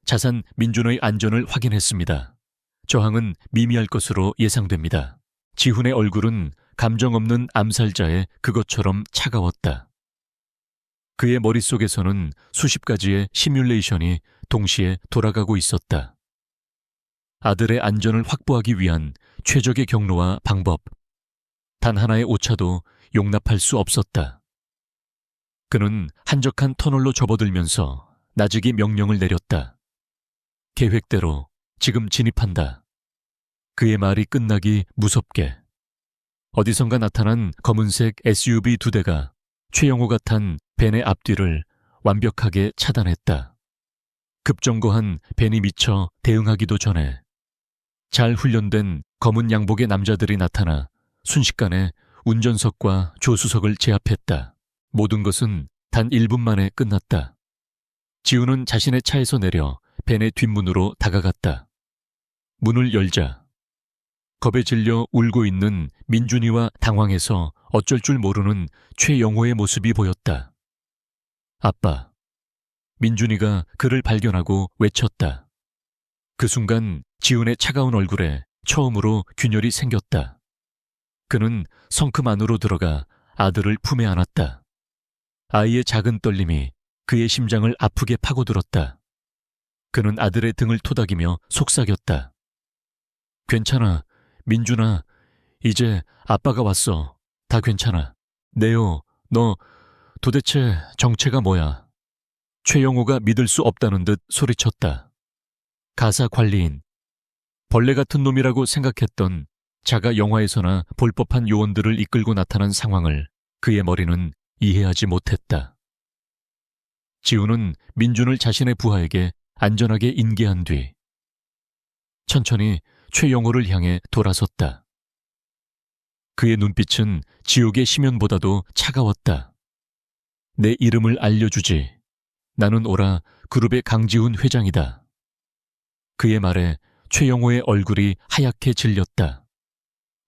자산 민준의 안전을 확인했습니다. 저항은 미미할 것으로 예상됩니다. 지훈의 얼굴은 감정 없는 암살자의 그것처럼 차가웠다. 그의 머릿속에서는 수십 가지의 시뮬레이션이 동시에 돌아가고 있었다. 아들의 안전을 확보하기 위한 최적의 경로와 방법, 단 하나의 오차도 용납할 수 없었다. 그는 한적한 터널로 접어들면서 나직이 명령을 내렸다. 계획대로 지금 진입한다. 그의 말이 끝나기 무섭게 어디선가 나타난 검은색 SUV 2대가 최영호가 탄 벤의 앞뒤를 완벽하게 차단했다. 급정거한 벤이 미처 대응하기도 전에 잘 훈련된 검은 양복의 남자들이 나타나 순식간에 운전석과 조수석을 제압했다. 모든 것은 단 1분 만에 끝났다. 지훈은 자신의 차에서 내려 벤의 뒷문으로 다가갔다. 문을 열자 겁에 질려 울고 있는 민준이와 당황해서 어쩔 줄 모르는 최영호의 모습이 보였다. 아빠. 민준이가 그를 발견하고 외쳤다. 그 순간 지훈의 차가운 얼굴에 처음으로 균열이 생겼다. 그는 성큼 안으로 들어가 아들을 품에 안았다. 아이의 작은 떨림이 그의 심장을 아프게 파고들었다. 그는 아들의 등을 토닥이며 속삭였다. 괜찮아, 민준아. 이제 아빠가 왔어. 다 괜찮아. 네오, 너 도대체 정체가 뭐야? 최영호가 믿을 수 없다는 듯 소리쳤다. 가사 관리인. 벌레 같은 놈이라고 생각했던 자가 영화에서나 볼 법한 요원들을 이끌고 나타난 상황을 그의 머리는 이해하지 못했다. 지훈은 민준을 자신의 부하에게 안전하게 인계한 뒤 천천히 최영호를 향해 돌아섰다. 그의 눈빛은 지옥의 심연보다도 차가웠다. 내 이름을 알려주지. 나는 오라 그룹의 강지훈 회장이다. 그의 말에 최영호의 얼굴이 하얗게 질렸다.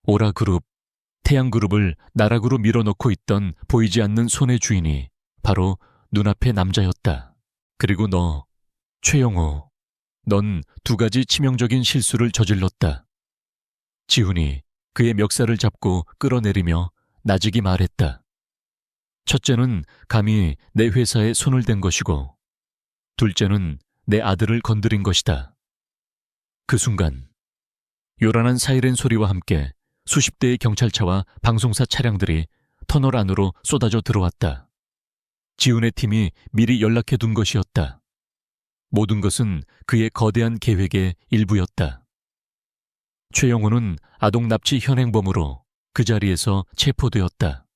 오라 그룹, 태양그룹을 나락으로 밀어넣고 있던 보이지 않는 손의 주인이 바로 눈앞의 남자였다. 그리고 너, 최영호, 넌 2가지 치명적인 실수를 저질렀다. 지훈이 그의 멱살을 잡고 끌어내리며 나직이 말했다. 첫째는 감히 내 회사에 손을 댄 것이고, 둘째는 내 아들을 건드린 것이다. 그 순간 요란한 사이렌 소리와 함께 수십 대의 경찰차와 방송사 차량들이 터널 안으로 쏟아져 들어왔다. 지훈의 팀이 미리 연락해 둔 것이었다. 모든 것은 그의 거대한 계획의 일부였다. 최영호는 아동 납치 현행범으로 그 자리에서 체포되었다.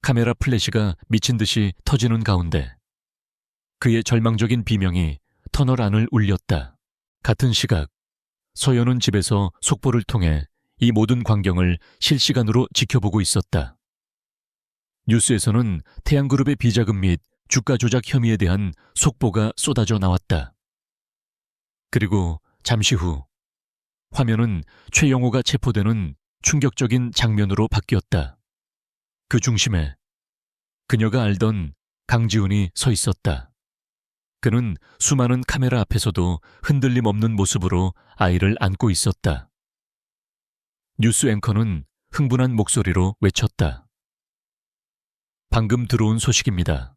카메라 플래시가 미친 듯이 터지는 가운데 그의 절망적인 비명이 터널 안을 울렸다. 같은 시각 서연은 집에서 속보를 통해 이 모든 광경을 실시간으로 지켜보고 있었다. 뉴스에서는 태양그룹의 비자금 및 주가 조작 혐의에 대한 속보가 쏟아져 나왔다. 그리고 잠시 후 화면은 최영호가 체포되는 충격적인 장면으로 바뀌었다. 그 중심에 그녀가 알던 강지훈이 서 있었다. 그는 수많은 카메라 앞에서도 흔들림 없는 모습으로 아이를 안고 있었다. 뉴스 앵커는 흥분한 목소리로 외쳤다. 방금 들어온 소식입니다.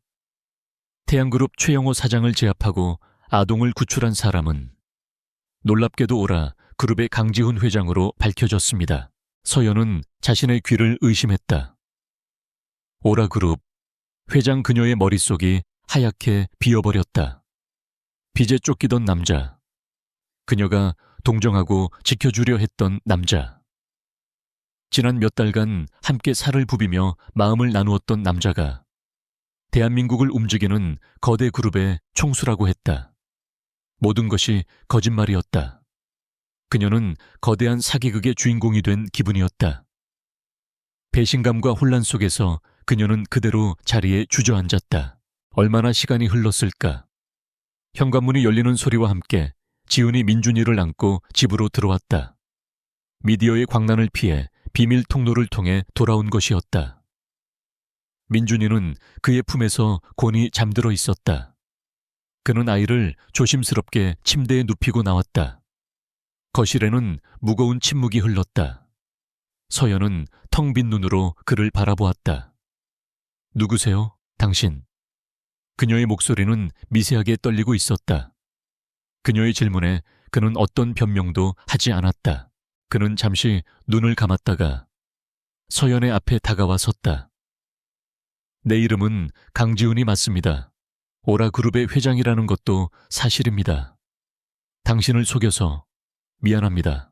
태양그룹 최영호 사장을 제압하고 아동을 구출한 사람은 놀랍게도 오라 그룹의 강지훈 회장으로 밝혀졌습니다. 서연은 자신의 귀를 의심했다. 오라 그룹 회장 그녀의 머릿속이 하얗게 비어버렸다. 빚에 쫓기던 남자. 그녀가 동정하고 지켜주려 했던 남자. 지난 몇 달간 함께 살을 부비며 마음을 나누었던 남자가 대한민국을 움직이는 거대 그룹의 총수라고 했다. 모든 것이 거짓말이었다. 그녀는 거대한 사기극의 주인공이 된 기분이었다. 배신감과 혼란 속에서 그녀는 그대로 자리에 주저앉았다. 얼마나 시간이 흘렀을까. 현관문이 열리는 소리와 함께 지훈이 민준이를 안고 집으로 들어왔다. 미디어의 광란을 피해 비밀 통로를 통해 돌아온 것이었다. 민준이는 그의 품에서 곤히 잠들어 있었다. 그는 아이를 조심스럽게 침대에 눕히고 나왔다. 거실에는 무거운 침묵이 흘렀다. 서연은 텅 빈 눈으로 그를 바라보았다. 누구세요, 당신? 그녀의 목소리는 미세하게 떨리고 있었다. 그녀의 질문에 그는 어떤 변명도 하지 않았다. 그는 잠시 눈을 감았다가 서연의 앞에 다가와 섰다. 내 이름은 강지훈이 맞습니다. 오라 그룹의 회장이라는 것도 사실입니다. 당신을 속여서 미안합니다.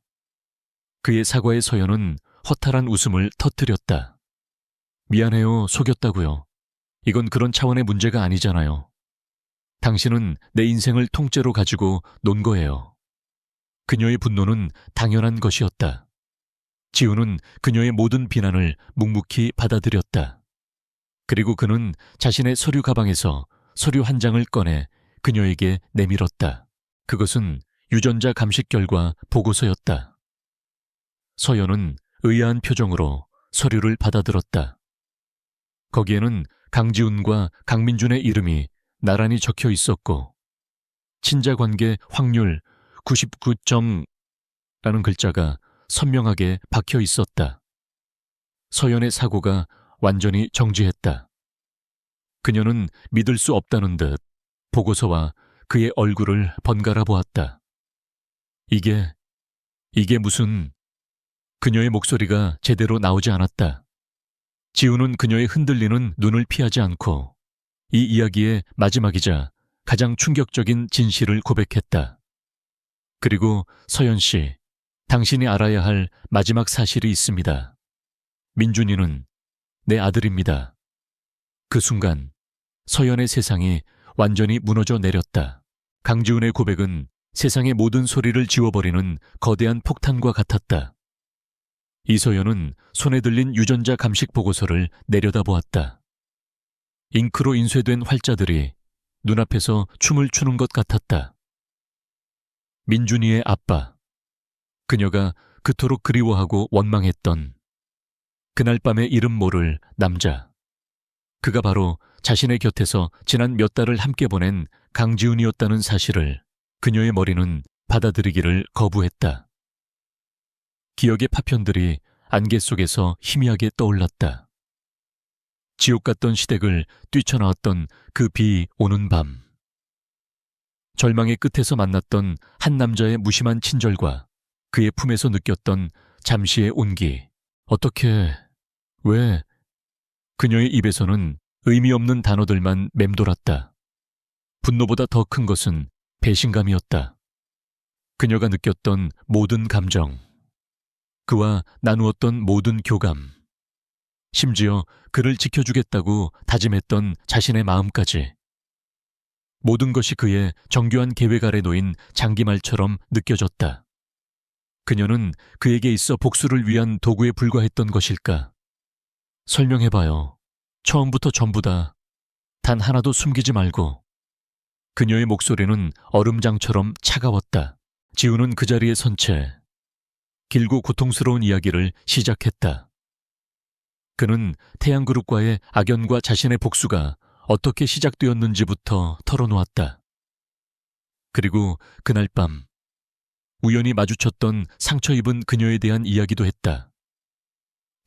그의 사과에 서연은 허탈한 웃음을 터뜨렸다. 미안해요, 속였다고요. 이건 그런 차원의 문제가 아니잖아요. 당신은 내 인생을 통째로 가지고 논 거예요. 그녀의 분노는 당연한 것이었다. 지훈은 그녀의 모든 비난을 묵묵히 받아들였다. 그리고 그는 자신의 서류 가방에서 서류 한 장을 꺼내 그녀에게 내밀었다. 그것은 유전자 감식 결과 보고서였다. 서연은 의아한 표정으로 서류를 받아들었다. 거기에는 강지훈과 강민준의 이름이 나란히 적혀 있었고 친자관계 확률 99.라는 글자가 선명하게 박혀 있었다. 서연의 사고가 완전히 정지했다. 그녀는 믿을 수 없다는 듯 보고서와 그의 얼굴을 번갈아 보았다. 이게 무슨... 그녀의 목소리가 제대로 나오지 않았다. 지훈은 그녀의 흔들리는 눈을 피하지 않고 이 이야기의 마지막이자 가장 충격적인 진실을 고백했다. 그리고 서연 씨, 당신이 알아야 할 마지막 사실이 있습니다. 민준이는 내 아들입니다. 그 순간 서연의 세상이 완전히 무너져 내렸다. 강지훈의 고백은 세상의 모든 소리를 지워버리는 거대한 폭탄과 같았다. 이서연은 손에 들린 유전자 감식 보고서를 내려다보았다. 잉크로 인쇄된 활자들이 눈앞에서 춤을 추는 것 같았다. 민준이의 아빠. 그녀가 그토록 그리워하고 원망했던 그날 밤의 이름 모를 남자. 그가 바로 자신의 곁에서 지난 몇 달을 함께 보낸 강지훈이었다는 사실을 그녀의 머리는 받아들이기를 거부했다. 기억의 파편들이 안개 속에서 희미하게 떠올랐다. 지옥 같던 시댁을 뛰쳐나왔던 그 비 오는 밤. 절망의 끝에서 만났던 한 남자의 무심한 친절과 그의 품에서 느꼈던 잠시의 온기. 어떻게, 왜? 그녀의 입에서는 의미 없는 단어들만 맴돌았다. 분노보다 더 큰 것은 배신감이었다. 그녀가 느꼈던 모든 감정. 그와 나누었던 모든 교감, 심지어 그를 지켜주겠다고 다짐했던 자신의 마음까지. 모든 것이 그의 정교한 계획 아래 놓인 장기말처럼 느껴졌다. 그녀는 그에게 있어 복수를 위한 도구에 불과했던 것일까? 설명해봐요. 처음부터 전부 다. 단 하나도 숨기지 말고. 그녀의 목소리는 얼음장처럼 차가웠다. 지훈은 그 자리에 선 채 길고 고통스러운 이야기를 시작했다. 그는 태양그룹과의 악연과 자신의 복수가 어떻게 시작되었는지부터 털어놓았다. 그리고 그날 밤 우연히 마주쳤던 상처 입은 그녀에 대한 이야기도 했다.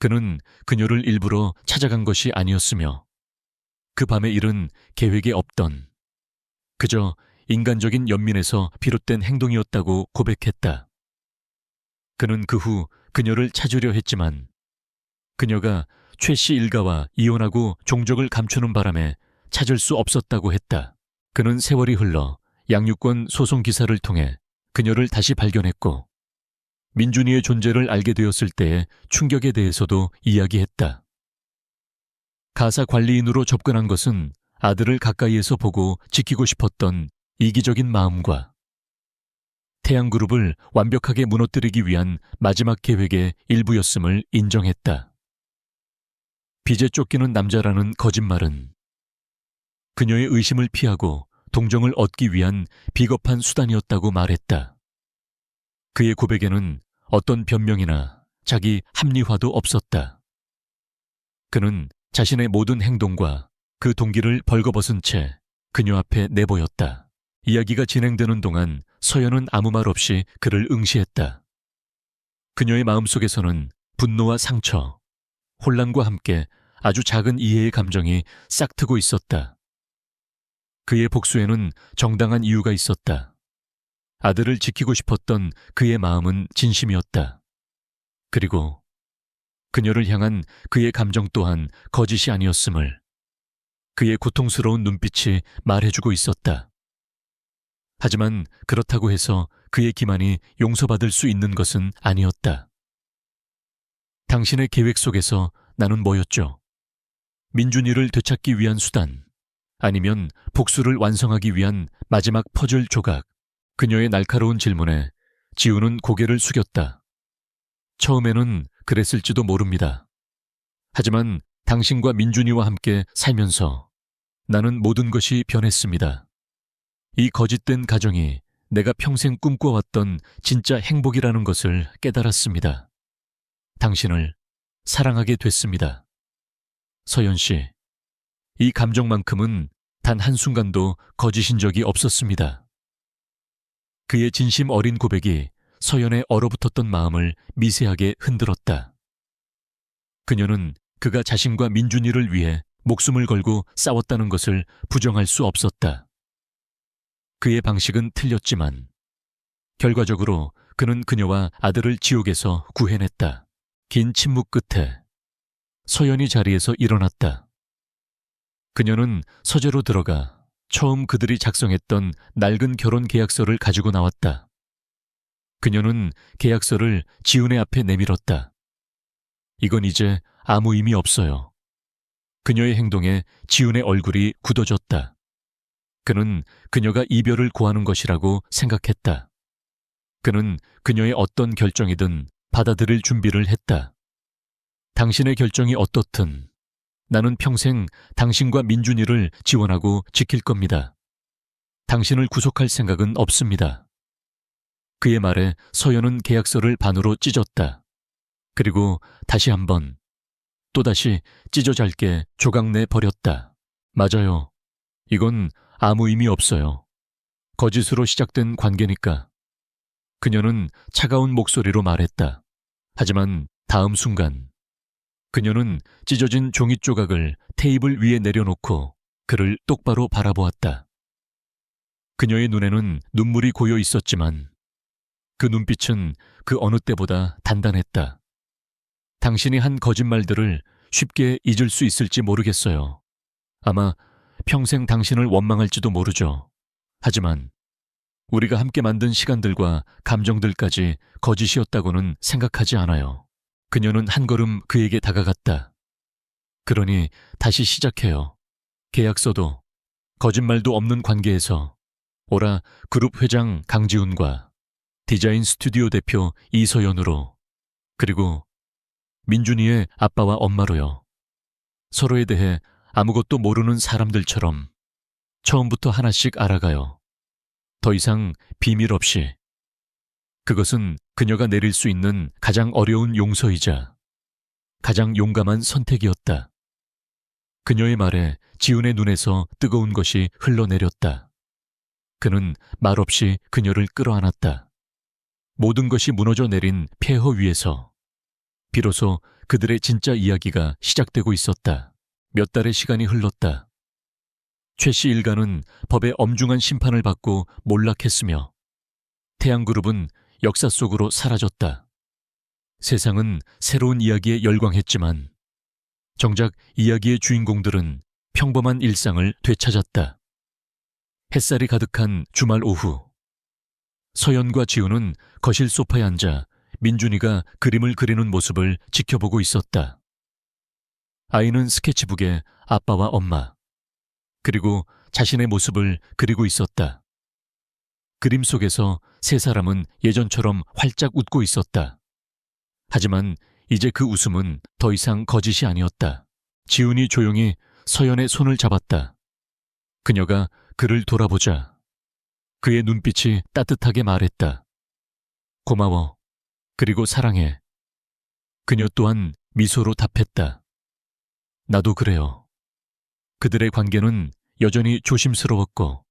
그는 그녀를 일부러 찾아간 것이 아니었으며 그 밤의 일은 계획에 없던 그저 인간적인 연민에서 비롯된 행동이었다고 고백했다. 그는 그 후 그녀를 찾으려 했지만 그녀가 최 씨 일가와 이혼하고 종적을 감추는 바람에 찾을 수 없었다고 했다. 그는 세월이 흘러 양육권 소송 기사를 통해 그녀를 다시 발견했고 민준이의 존재를 알게 되었을 때의 충격에 대해서도 이야기했다. 가사 관리인으로 접근한 것은 아들을 가까이에서 보고 지키고 싶었던 이기적인 마음과 태양그룹을 완벽하게 무너뜨리기 위한 마지막 계획의 일부였음을 인정했다. 빚에 쫓기는 남자라는 거짓말은 그녀의 의심을 피하고 동정을 얻기 위한 비겁한 수단이었다고 말했다. 그의 고백에는 어떤 변명이나 자기 합리화도 없었다. 그는 자신의 모든 행동과 그 동기를 벌거벗은 채 그녀 앞에 내보였다. 이야기가 진행되는 동안 서연은 아무 말 없이 그를 응시했다. 그녀의 마음속에서는 분노와 상처, 혼란과 함께 아주 작은 이해의 감정이 싹트고 있었다. 그의 복수에는 정당한 이유가 있었다. 아들을 지키고 싶었던 그의 마음은 진심이었다. 그리고 그녀를 향한 그의 감정 또한 거짓이 아니었음을 그의 고통스러운 눈빛이 말해주고 있었다. 하지만 그렇다고 해서 그의 기만이 용서받을 수 있는 것은 아니었다. 당신의 계획 속에서 나는 뭐였죠? 민준이를 되찾기 위한 수단, 아니면 복수를 완성하기 위한 마지막 퍼즐 조각. 그녀의 날카로운 질문에 지우는 고개를 숙였다. 처음에는 그랬을지도 모릅니다. 하지만 당신과 민준이와 함께 살면서 나는 모든 것이 변했습니다. 이 거짓된 가정이 내가 평생 꿈꿔왔던 진짜 행복이라는 것을 깨달았습니다. 당신을 사랑하게 됐습니다. 서연 씨, 이 감정만큼은 단 한순간도 거짓인 적이 없었습니다. 그의 진심 어린 고백이 서연의 얼어붙었던 마음을 미세하게 흔들었다. 그녀는 그가 자신과 민준이를 위해 목숨을 걸고 싸웠다는 것을 부정할 수 없었다. 그의 방식은 틀렸지만 결과적으로 그는 그녀와 아들을 지옥에서 구해냈다. 긴 침묵 끝에 서연이 자리에서 일어났다. 그녀는 서재로 들어가 처음 그들이 작성했던 낡은 결혼 계약서를 가지고 나왔다. 그녀는 계약서를 지훈의 앞에 내밀었다. 이건 이제 아무 의미 없어요. 그녀의 행동에 지훈의 얼굴이 굳어졌다. 그는 그녀가 이별을 고하는 것이라고 생각했다. 그는 그녀의 어떤 결정이든 받아들일 준비를 했다. 당신의 결정이 어떻든 나는 평생 당신과 민준이를 지원하고 지킬 겁니다. 당신을 구속할 생각은 없습니다. 그의 말에 서연은 계약서를 반으로 찢었다. 그리고 다시 한번, 또다시 찢어 잘게 조각내 버렸다. 맞아요. 이건 아무 의미 없어요. 거짓으로 시작된 관계니까. 그녀는 차가운 목소리로 말했다. 하지만 다음 순간 그녀는 찢어진 종이 조각을 테이블 위에 내려놓고 그를 똑바로 바라보았다. 그녀의 눈에는 눈물이 고여 있었지만 그 눈빛은 그 어느 때보다 단단했다. 당신이 한 거짓말들을 쉽게 잊을 수 있을지 모르겠어요. 아마 평생 당신을 원망할지도 모르죠. 하지만 우리가 함께 만든 시간들과 감정들까지 거짓이었다고는 생각하지 않아요. 그녀는 한 걸음 그에게 다가갔다. 그러니 다시 시작해요. 계약서도 거짓말도 없는 관계에서 오라 그룹 회장 강지훈과 디자인 스튜디오 대표 이서연으로, 그리고 민준이의 아빠와 엄마로요. 서로에 대해 아무것도 모르는 사람들처럼 처음부터 하나씩 알아가요. 더 이상 비밀 없이. 그것은 그녀가 내릴 수 있는 가장 어려운 용서이자 가장 용감한 선택이었다. 그녀의 말에 지훈의 눈에서 뜨거운 것이 흘러내렸다. 그는 말없이 그녀를 끌어안았다. 모든 것이 무너져 내린 폐허 위에서 비로소 그들의 진짜 이야기가 시작되고 있었다. 몇 달의 시간이 흘렀다. 최 씨 일가는 법의 엄중한 심판을 받고 몰락했으며 태양그룹은 역사 속으로 사라졌다. 세상은 새로운 이야기에 열광했지만 정작 이야기의 주인공들은 평범한 일상을 되찾았다. 햇살이 가득한 주말 오후, 서연과 지우는 거실 소파에 앉아 민준이가 그림을 그리는 모습을 지켜보고 있었다. 아이는 스케치북에 아빠와 엄마, 그리고 자신의 모습을 그리고 있었다. 그림 속에서 세 사람은 예전처럼 활짝 웃고 있었다. 하지만 이제 그 웃음은 더 이상 거짓이 아니었다. 지훈이 조용히 서연의 손을 잡았다. 그녀가 그를 돌아보자 그의 눈빛이 따뜻하게 말했다. 고마워. 그리고 사랑해. 그녀 또한 미소로 답했다. 나도 그래요. 그들의 관계는 여전히 조심스러웠고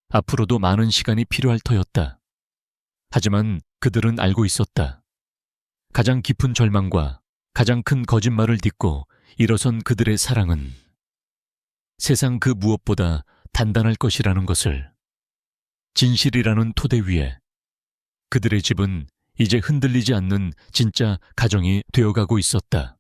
앞으로도 많은 시간이 필요할 터였다. 하지만 그들은 알고 있었다. 가장 깊은 절망과 가장 큰 거짓말을 딛고 일어선 그들의 사랑은 세상 그 무엇보다 단단할 것이라는 것을, 진실이라는 토대 위에 그들의 집은 이제 흔들리지 않는 진짜 가정이 되어가고 있었다.